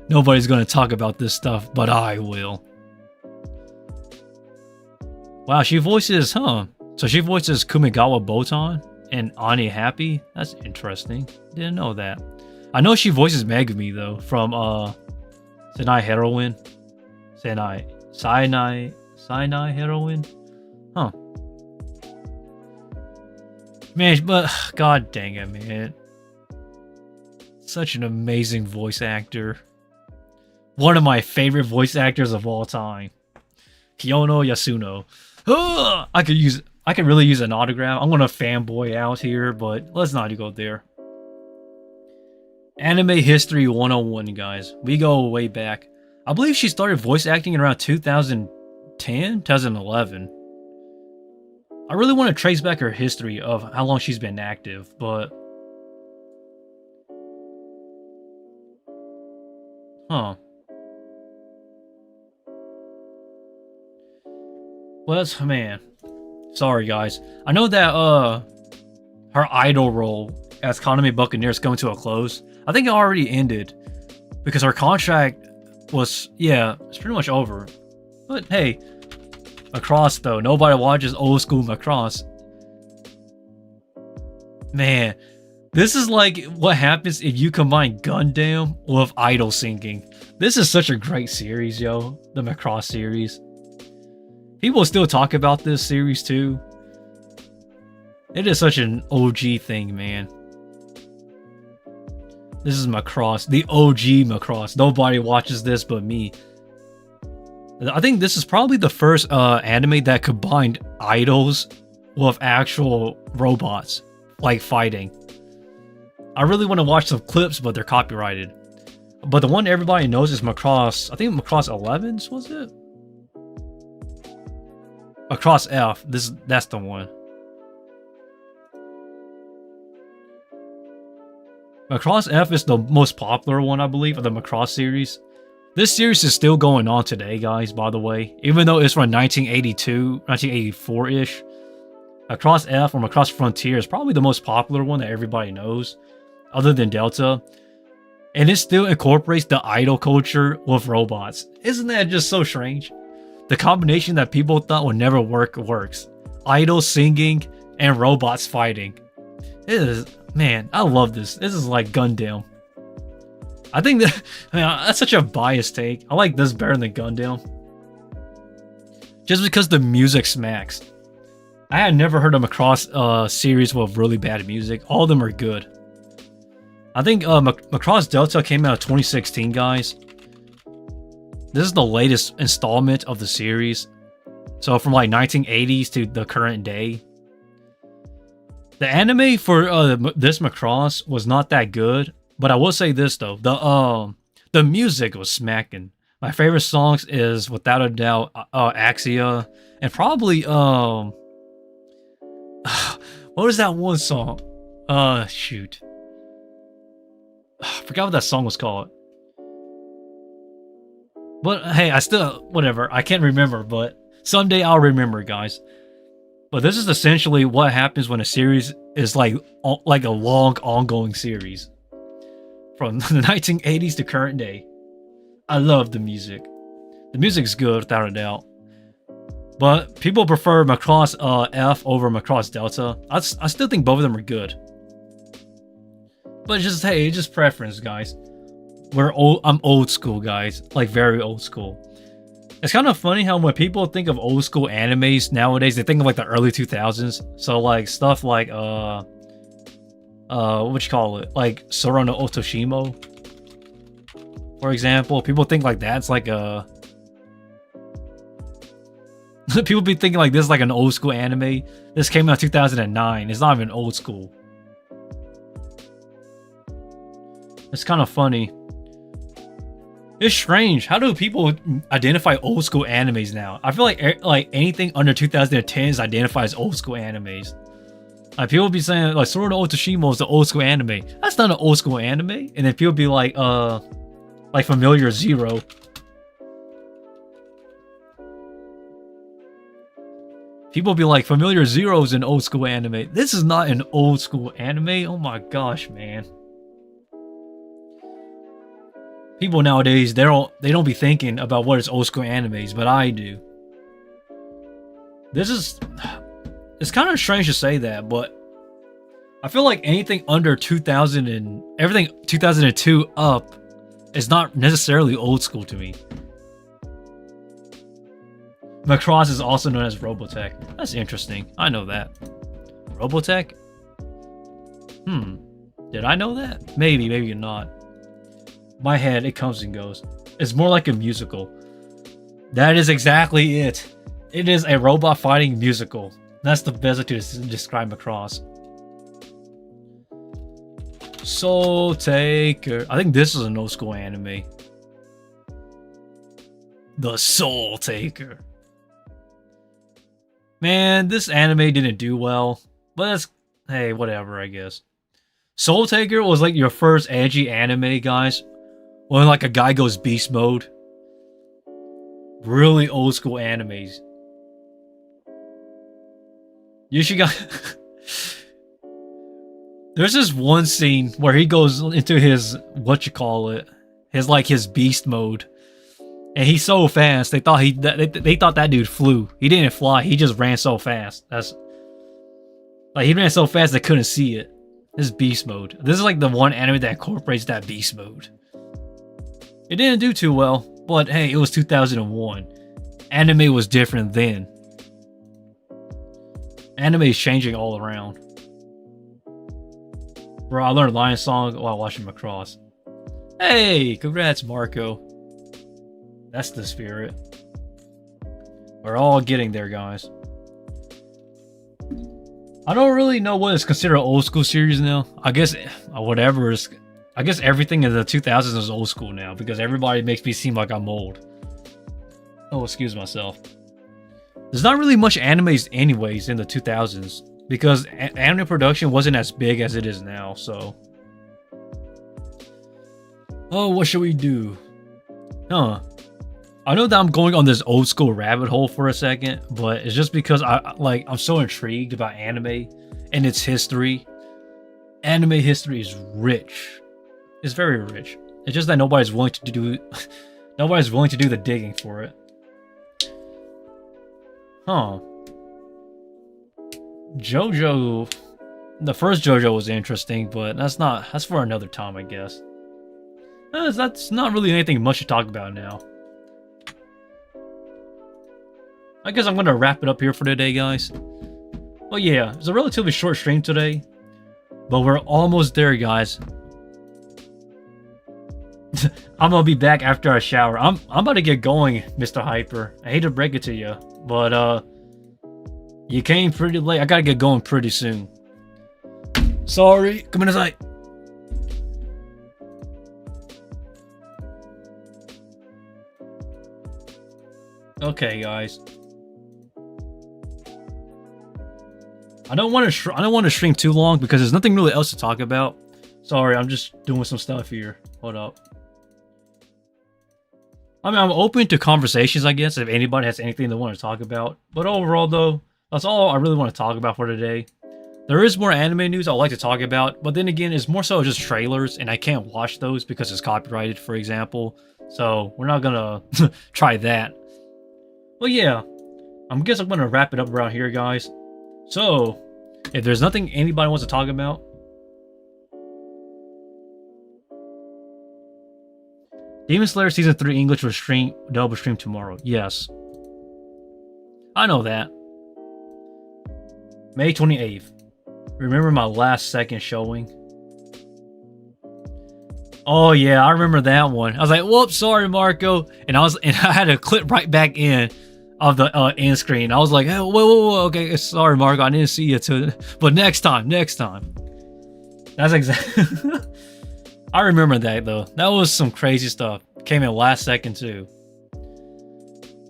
Nobody's gonna talk about this stuff, but I will. Wow, she voices, So she voices Kumigawa Botan and Ani Happy? That's interesting. Didn't know that. I know she voices Megumi though, from Senai Heroine. Senai Heroine? Huh. Man, but god dang it, man. Such an amazing voice actor. One of my favorite voice actors of all time. Kiyono Yasuno. I could really use an autograph. I'm gonna fanboy out here, but let's not go there. Anime history 101, guys. We go way back. I believe she started voice acting in around 2010, 2011. I really want to trace back her history of how long she's been active, but... Well, that's, man. Sorry, guys. I know that, her idol role as Kaname Buccaneer is coming to a close. I think it already ended. Because her contract was, it's pretty much over. But, hey, Macross, though. Nobody watches old school Macross. Man, this is like what happens if you combine Gundam with idol singing. This is such a great series, yo. The Macross series. People still talk about this series too. It is such an OG thing, man. This is Macross, the OG Macross. Nobody watches this but me. I think this is probably the first anime that combined idols with actual robots, like fighting. I really want to watch some clips, but they're copyrighted. But the one everybody knows is Macross. I think Macross 11s, was it? Macross F. That's the one. Macross F is the most popular one, I believe, of the Macross series. This series is still going on today, guys, by the way. Even though it's from 1982, 1984-ish. Macross F or Macross Frontier is probably the most popular one that everybody knows, other than Delta. And it still incorporates the idol culture with robots. Isn't that just so strange? The combination that people thought would never work works. Idol singing and robots fighting. It is, man, I love this. This is like Gundam. I think that, man, that's such a biased take. I like this better than Gundam. Just because the music smacks. I had never heard of Macross series with really bad music. All of them are good. I think Macross Delta came out in 2016, guys. This is the latest installment of the series. So from like 1980s to the current day. The anime for this Macross was not that good, but I will say this though, the music was smacking. My favorite songs is without a doubt Axia, and probably what was that one song? Shoot, I forgot what that song was called. But hey, I still whatever. I can't remember, but someday I'll remember, guys. But this is essentially what happens when a series is like a long ongoing series from the 1980s to current day. I love the music. The music's good without a doubt. But people prefer Macross F over Macross Delta. I still think both of them are good. But just hey, it's just preference, guys. I'm old school, guys. Like very old school. It's kind of funny how when people think of old school animes nowadays, they think of like the early 2000s. So like stuff like what you call it, like Sorono Otoshimo, for example. People think like that's like a people be thinking like this is like an old school anime. This came out 2009. It's not even old school. It's kind of funny. It's strange. How do people identify old school animes now? I feel like anything under 2010 is identified as old school animes. Like people be saying like Sword of Otoshimo is the old school anime. That's not an old school anime. And then people be like Familiar Zero. People be like Familiar Zero is an old school anime. This is not an old school anime. Oh my gosh, man. People nowadays, they don't be thinking about what is old school animes, but I do. It's kind of strange to say that, but I feel like anything under 2000 and everything 2002 up is not necessarily old school to me. Macross is also known as Robotech. That's interesting. I know that. Robotech? Did I know that? Maybe, maybe not. My head, it comes and goes. It's more like a musical. That is exactly it. It is a robot fighting musical. That's the best way to describe Macross. Soul Taker. I think this is an old school anime. The Soul Taker. Man, this anime didn't do well. But that's, hey, whatever, I guess. Soul Taker was like your first edgy anime, guys. When like a guy goes beast mode. Really old school animes. You should go. There's this one scene where he goes into his his beast mode, and he's so fast. They thought they thought that dude flew. He didn't fly. He just ran so fast. He ran so fast they couldn't see it. This is beast mode. This is like the one anime that incorporates that beast mode. It didn't do too well, but hey, it was 2001. Anime was different then. Anime is changing all around. Bro, I learned Lion Song while watching Macross. Hey, congrats, Marco. That's the spirit. We're all getting there, guys. I don't really know what is considered an old school series now. I guess whatever is. I guess everything in the 2000s is old school now because everybody makes me seem like I'm old. Oh, excuse myself. There's not really much animes anyways in the 2000s because anime production wasn't as big as it is now, so. Oh, what should we do? I know that I'm going on this old school rabbit hole for a second, but it's just because I'm so intrigued about anime and its history. Anime history is rich. It's very rich. It's just that nobody's willing to do the digging for it. JoJo, the first JoJo was interesting, but that's for another time, I guess. That's not really anything much to talk about now. I guess I'm gonna wrap it up here for today, guys. Well, yeah, it's a relatively short stream today, but we're almost there, guys. I'm gonna be back after I shower. I'm about to get going, Mr. Hyper. I hate to break it to you, but you came pretty late. I gotta get going pretty soon. Sorry. Come inside. Okay, guys. I don't want to stream too long because there's nothing really else to talk about. Sorry, I'm just doing some stuff here. Hold up. I mean, I'm open to conversations, I guess, if anybody has anything they want to talk about. But overall, though, that's all I really want to talk about for today. There is more anime news I'd like to talk about, but then again, it's more so just trailers, and I can't watch those because it's copyrighted, for example. So we're not gonna try that. Well, yeah, I guess I'm gonna wrap it up around here, guys. So, if there's nothing anybody wants to talk about, Demon Slayer Season 3 English will stream, dub will stream tomorrow. Yes. I know that. May 28th. Remember my last second showing? Oh yeah, I remember that one. I was like, whoops, sorry Marco. And I had to clip right back in of the end screen. I was like, hey, whoa, okay, sorry Marco, I didn't see you too. But next time. That's exactly I remember that though. That was some crazy stuff. Came in last second too.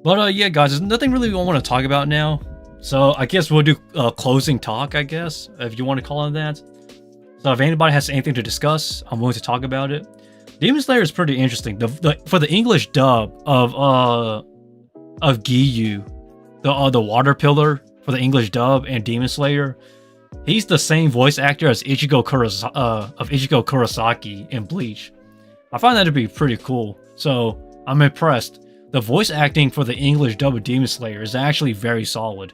But yeah, guys, there's nothing really I want to talk about now. So I guess we'll do closing talk, I guess, if you want to call it that. So if anybody has anything to discuss, I'm willing to talk about it. Demon Slayer is pretty interesting. For the English dub of Giyu, the water pillar for the English dub and Demon Slayer, he's the same voice actor as Ichigo Kurosaki in Bleach. I find that to be pretty cool. So I'm impressed. The voice acting for the English dub of Demon Slayer is actually very solid.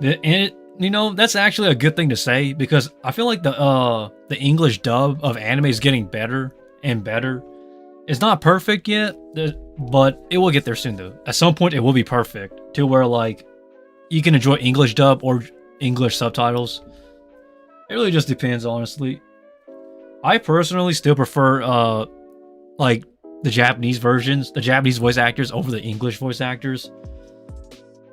And you know, that's actually a good thing to say because I feel like the English dub of anime is getting better and better. It's not perfect yet, but it will get there soon though. At some point it will be perfect to where like you can enjoy English dub or English subtitles. It really just depends, honestly. I personally still prefer like the Japanese versions, the Japanese voice actors over the English voice actors.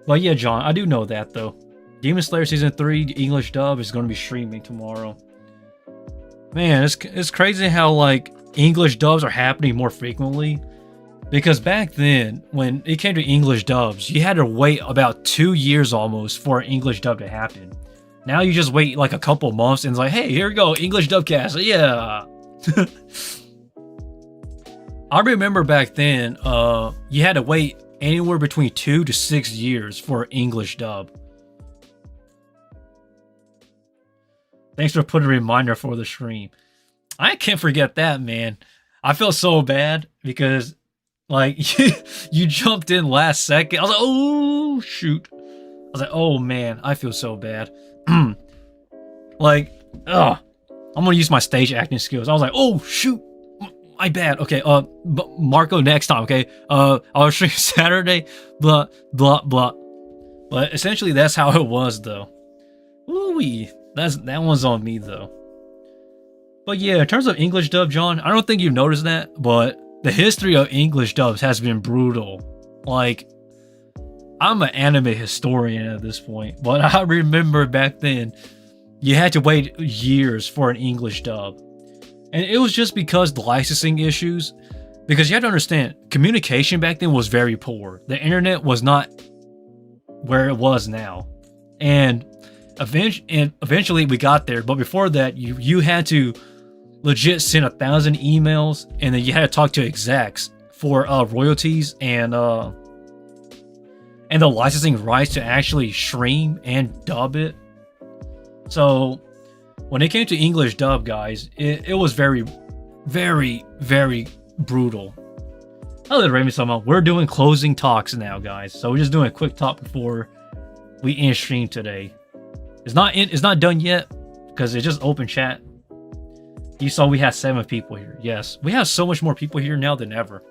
But yeah, John, I do know that though. Demon Slayer Season 3 English dub is going to be streaming tomorrow. Man, it's crazy how like English dubs are happening more frequently. Because back then, when it came to English dubs, you had to wait about 2 years almost for an English dub to happen. Now you just wait like a couple months and it's like, hey, here we go, English dub cast, yeah. I remember back then, you had to wait anywhere between 2 to 6 years for English dub. Thanks for putting a reminder for the stream. I can't forget that, man. I felt so bad because, like, you jumped in last second. I was like, oh, shoot. I was like, oh, man, I feel so bad. Like, ugh. I'm going to use my stage acting skills. I was like, oh, shoot. My bad. Okay, Marco, next time, okay? I'll stream Saturday, blah, blah, blah. But essentially, that's how it was, though. Ooh-wee. That one's on me though. But yeah, in terms of English dub, John, I don't think you've noticed that, but the history of English dubs has been brutal. Like, I'm an anime historian at this point, but I remember back then, you had to wait years for an English dub. And it was just because the licensing issues, because you have to understand, communication back then was very poor. The internet was not where it was now. And eventually we got there, but before that you had to legit send 1,000 emails and then you had to talk to execs for royalties and the licensing rights to actually stream and dub it. So when it came to English dub, guys, it was very, very, very brutal. Hello, Raymond. We're doing closing talks now, guys, so we're just doing a quick talk before we in stream today. It's not done yet because it's just open chat. You saw we had 7 people here. Yes, we have so much more people here now than ever.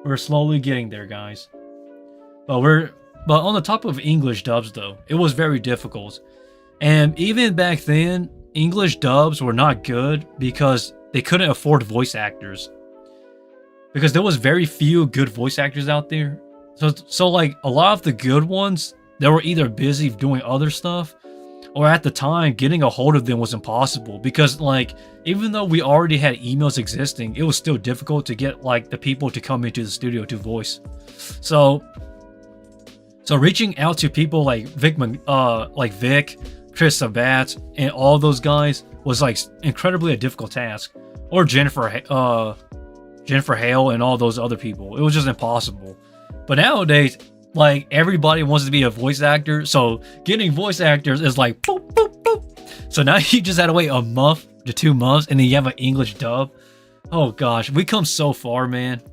We're slowly getting there, guys. But on the top of English dubs though, it was very difficult. And even back then, English dubs were not good because they couldn't afford voice actors. Because there was very few good voice actors out there. So like a lot of the good ones, they were either busy doing other stuff, or at the time getting a hold of them was impossible because like even though we already had emails existing, it was still difficult to get like the people to come into the studio to voice. So reaching out to people like Vic, Chris Sabat, and all those guys was like incredibly a difficult task. Or Jennifer Hale and all those other people. It was just impossible. But nowadays, like everybody wants to be a voice actor, so getting voice actors is like boop boop boop. So now you just had to wait a month to 2 months, and then you have an English dub. Oh gosh, we come so far, man.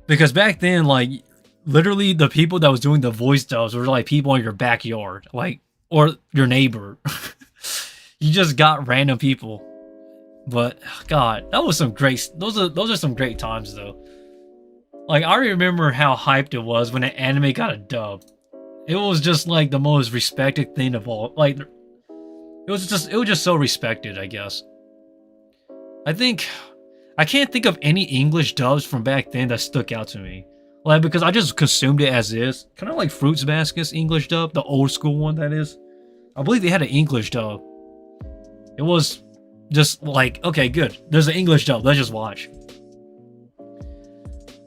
Because back then, like literally the people that was doing the voice dubs were like people in your backyard, like or your neighbor. You just got random people. But God, that was some great. Those are some great times though. Like I remember how hyped it was when an anime got a dub. It was just like the most respected thing of all. Like it was just so respected, I guess. I can't think of any English dubs from back then that stuck out to me. Like because I just consumed it as is. Kind of like Fruits Basket's English dub, the old school one that is. I believe they had an English dub. It was just like, okay, good. There's an English dub. Let's just watch.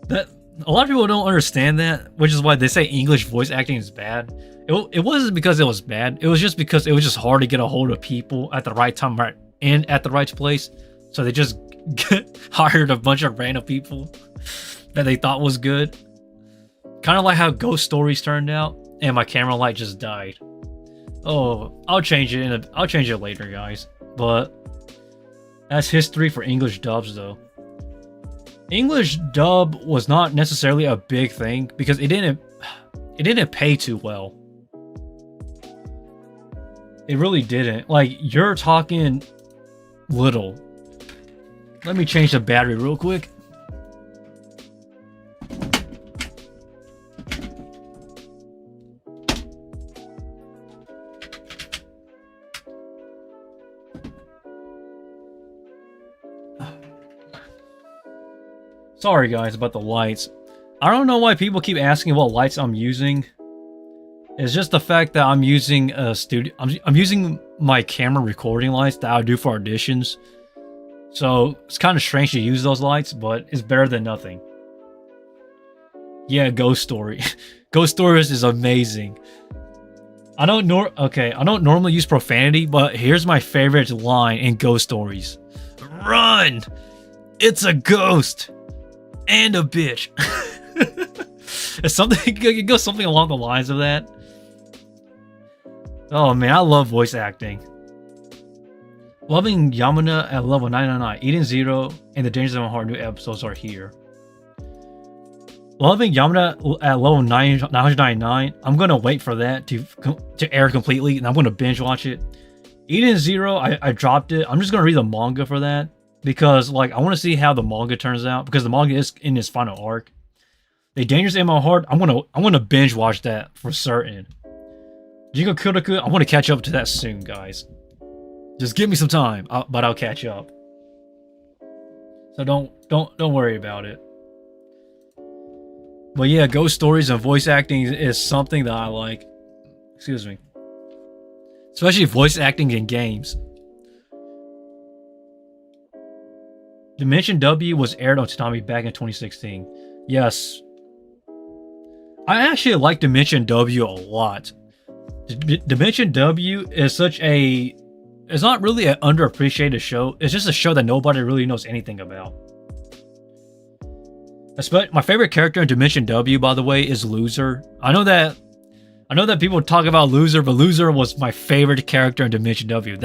That a lot of people don't understand that, which is why they say English voice acting is bad. It wasn't because it was bad. It was just because it was just hard to get a hold of people at the right time, right, and at the right place. So they just hired a bunch of random people that they thought was good. Kind of like how Ghost Stories turned out, and my camera light just died. Oh, I'll change it I'll change it later, guys. But that's history for English dubs, though. English dub was not necessarily a big thing because it didn't pay too well. It really didn't. Like you're talking little. Let me change the battery real quick. Sorry guys about the lights. I don't know why people keep asking what lights I'm using. It's just the fact that I'm using a studio. I'm using my camera recording lights that I do for auditions. So it's kind of strange to use those lights, but it's better than nothing. Yeah, Ghost Story. Ghost Stories is amazing. I don't normally use profanity, but here's my favorite line in Ghost Stories. Run! It's a ghost! And a bitch. It's something, it goes something along the lines of that. Oh man, I love voice acting. Loving Yamuna at level 999, Eden Zero, and the Dangers of My Heart new episodes are here. Loving Yamuna at level 999, I'm gonna wait for that to air completely, and I'm gonna binge watch it. Eden Zero, I dropped it. I'm just gonna read the manga for that. Because, like, I want to see how the manga turns out. Because the manga is in its final arc. The Dangers in My Heart, I'm gonna binge watch that for certain. Jingo Kyotoku, I want to catch up to that soon, guys. Just give me some time, but I'll catch up. So don't worry about it. But yeah, Ghost Stories and voice acting is something that I like. Excuse me. Especially voice acting in games. Dimension W was aired on Toonami back in 2016. Yes. I actually like Dimension W a lot. Dimension W is such a... It's not really an underappreciated show. It's just a show that nobody really knows anything about. My favorite character in Dimension W, by the way, is Loser. I know that people talk about Loser, but Loser was my favorite character in Dimension W.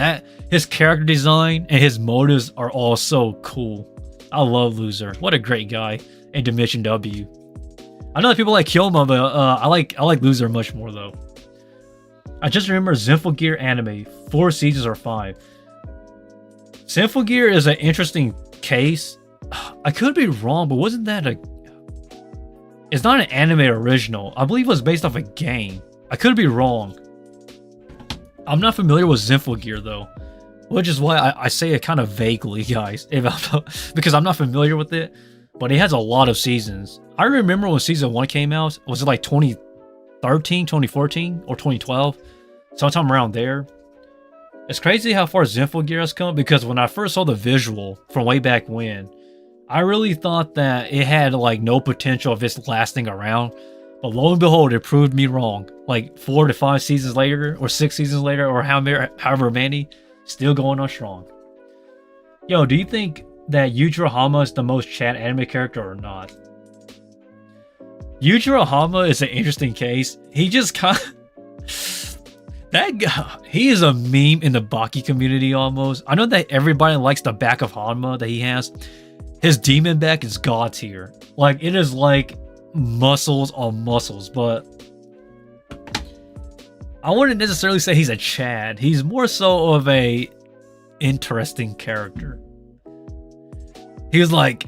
His character design and his motives are all so cool. I love Loser. What a great guy in Dimension W. I know that people like Kyoma, but I like Loser much more though. I just remember Gear anime, 4 seasons or 5. Gear is an interesting case. I could be wrong, but wasn't that a... It's not an anime original. I believe it was based off a game. I could be wrong. I'm not familiar with Gear though, which is why I say it kind of vaguely, guys, because I'm not familiar with it. But it has a lot of seasons. I remember when season 1 came out. Was it like 2013, 2014, or 2012? Sometime around there. It's crazy how far Gear has come, because when I first saw the visual from way back when, I really thought that it had like no potential of its lasting around. But lo and behold, it proved me wrong. Like 4 to 5 seasons later, or 6 seasons later, or however many, still going on strong. Yo, do you think that Yujiro Hama is the most chat anime character or not? Yujiro Hama is an interesting case. He just kind of... That guy, he is a meme in the Baki community almost. I know that everybody likes the back of Hanma that he has. His demon back is god tier. Like, it is like muscles on muscles, but I wouldn't necessarily say he's a Chad. He's more so of a interesting character. He's like,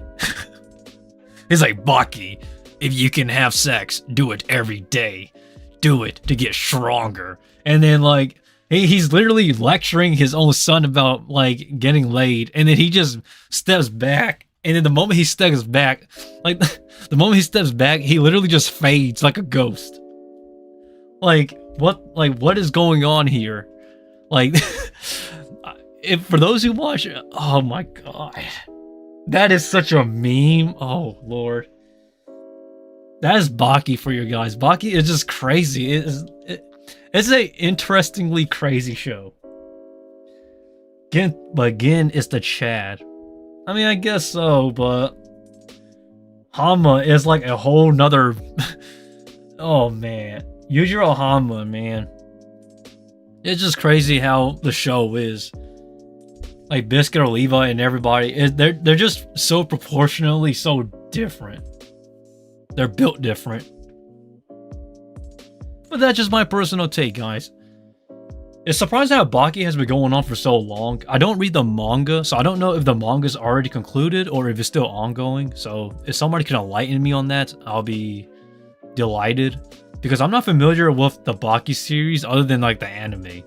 Baki, if you can have sex, do it every day. Do it to get stronger. And then like, he's literally lecturing his own son about like getting laid. And then he just steps back. And then the moment he steps back, he literally just fades like a ghost. Like, what is going on here? Like, if for those who watch, oh my god. That is such a meme. Oh, Lord. That is Baki for you guys. Baki is just crazy. It's a interestingly crazy show. Again, it's the Chad. I mean, I guess so, but Hama is like a whole nother... Oh, man. Yujiro Hama, man. It's just crazy how the show is. Like Biscuit or Levi and everybody, they're just so proportionally so different. They're built different. But that's just my personal take, guys. It's surprising how Baki has been going on for so long. I don't read the manga, so I don't know if the manga's already concluded or if it's still ongoing. So if somebody can enlighten me on that, I'll be delighted. Because I'm not familiar with the Baki series other than like the anime.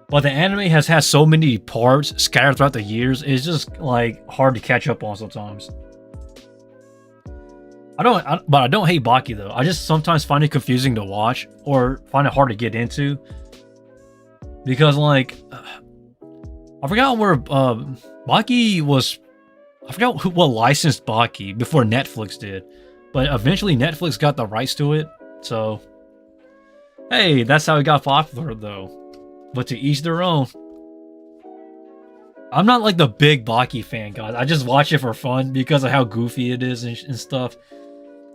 But the anime has had so many parts scattered throughout the years, it's just like hard to catch up on sometimes. But I don't hate Baki though. I just sometimes find it confusing to watch or find it hard to get into. Because like, I forgot where Baki was. I forgot what licensed Baki before Netflix did. But eventually Netflix got the rights to it. So, hey, that's how it got popular though. But to each their own. I'm not like the big Baki fan, guys. I just watch it for fun because of how goofy it is and stuff.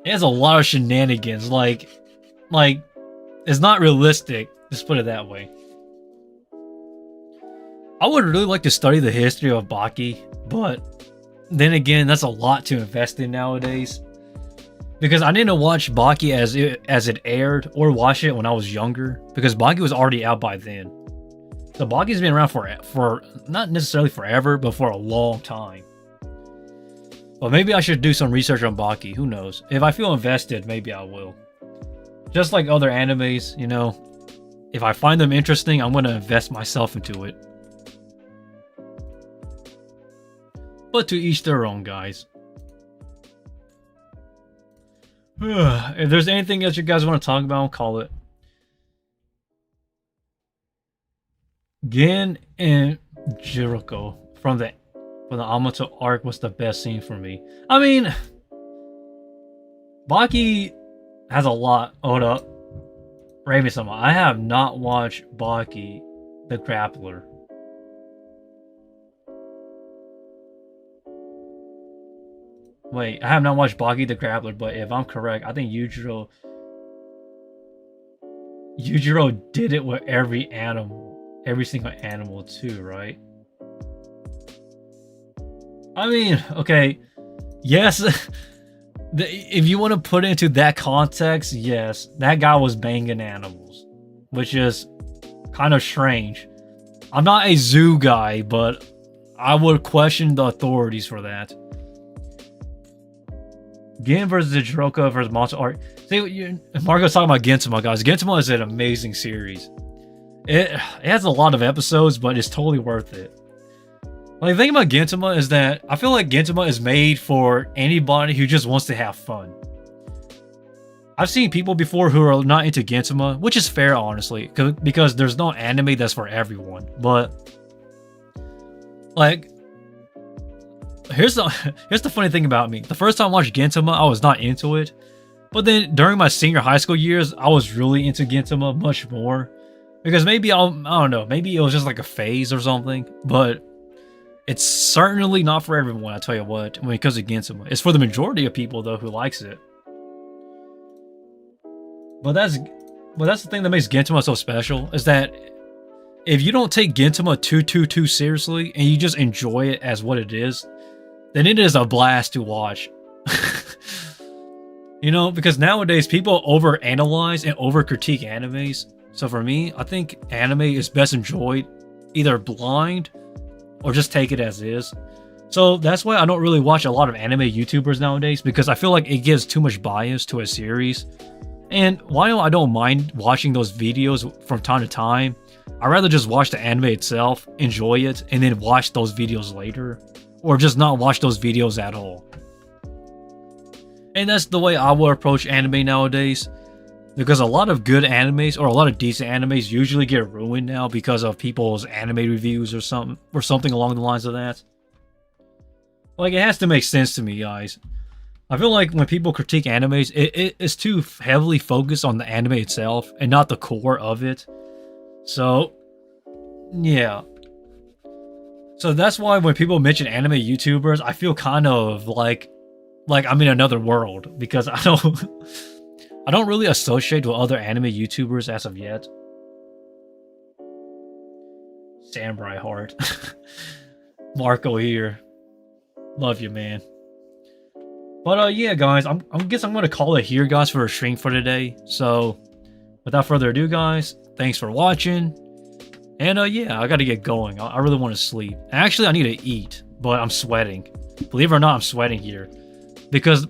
It has a lot of shenanigans. Like, it's not realistic. Just put it that way. I would really like to study the history of Baki, but then again, that's a lot to invest in nowadays. Because I didn't watch Baki as it aired or watch it when I was younger, because Baki was already out by then. So Baki's been around for not necessarily forever, but for a long time. But maybe I should do some research on Baki, who knows. If I feel invested, maybe I will. Just like other animes, you know, if I find them interesting, I'm going to invest myself into it. But to each their own, guys. If there's anything else you guys want to talk about, I'll call it. Gin and Jericho from the Amato arc was the best scene for me. I mean, Baki has a lot. Hold up. Rate me some. I have not watched Baki the Grappler. Wait, I have not watched Baki the Grappler, but if I'm correct, I think Yujiro did it with every animal. Every single animal too, right? I mean, okay, yes, if you want to put it into that context, yes, that guy was banging animals, which is kind of strange. I'm not a zoo guy, but I would question the authorities for that. Gin versus the Jiroka versus Monster Art. See, Marco's talking about Gintama, guys. Gintama is an amazing series. It has a lot of episodes, but it's totally worth it. Like, the thing about Gintama is that I feel like Gintama is made for anybody who just wants to have fun. I've seen people before who are not into Gintama, which is fair, honestly, because there's no anime that's for everyone. But, like, here's the funny thing about me. The first time I watched Gintama, I was not into it. But then during my senior high school years, I was really into Gintama much more. Because maybe, I don't know, maybe it was just like a phase or something. But it's certainly not for everyone, I tell you what, when it comes to Gintama. It's for the majority of people, though, who likes it. But that's the thing that makes Gintama so special, is that if you don't take Gintama too seriously, and you just enjoy it as what it is, then it is a blast to watch. You know, because nowadays people overanalyze and overcritique animes. So for me, I think anime is best enjoyed either blind or just take it as is. So that's why I don't really watch a lot of anime YouTubers nowadays, because I feel like it gives too much bias to a series. And while I don't mind watching those videos from time to time, I'd rather just watch the anime itself, enjoy it, and then watch those videos later. Or just not watch those videos at all. And that's the way I will approach anime nowadays. Because a lot of good animes, or a lot of decent animes, usually get ruined now because of people's anime reviews or something along the lines of that. Like, it has to make sense to me, guys. I feel like when people critique animes, it's too heavily focused on the anime itself and not the core of it. So, yeah. So that's why when people mention anime YouTubers, I feel kind of like I'm in another world, because I don't really associate with other anime YouTubers as of yet. Samurai Heart. Marco here. Love you, man. But yeah, guys, I guess I'm gonna call it here, guys, for a stream for today. So, without further ado, guys, thanks for watching. And yeah, I gotta get going. I really want to sleep. Actually, I need to eat, but I'm sweating. Believe it or not, I'm sweating here. Because,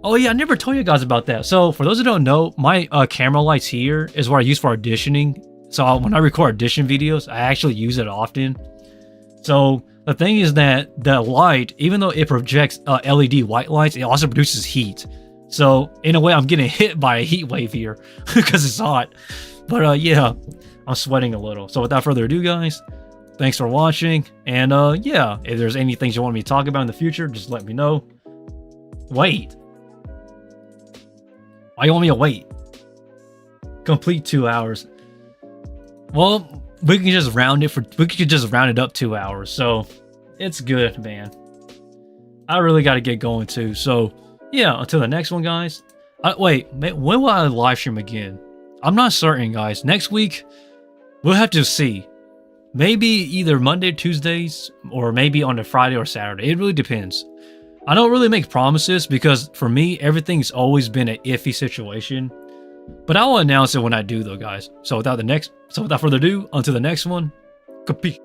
oh yeah, I never told you guys about that. So, for those who don't know, my camera lights here is what I use for auditioning. So, when I record audition videos, I actually use it often. So, the thing is that the light, even though it projects LED white lights, it also produces heat. So, in a way, I'm getting hit by a heat wave here because it's hot. But yeah, I'm sweating a little. So without further ado, guys, thanks for watching. And yeah, if there's any things you want me to talk about in the future, just let me know. Wait. Why you want me to wait? Complete 2 hours. Well, we can just round it up 2 hours. So it's good, man. I really got to get going too. So yeah, until the next one, guys. Wait, when will I live stream again? I'm not certain, guys. Next week, we'll have to see. Maybe either Monday, Tuesdays, or maybe on a Friday or Saturday. It really depends. I don't really make promises because for me, everything's always been an iffy situation. But I will announce it when I do, though, guys. So without further ado, until the next one, kapee.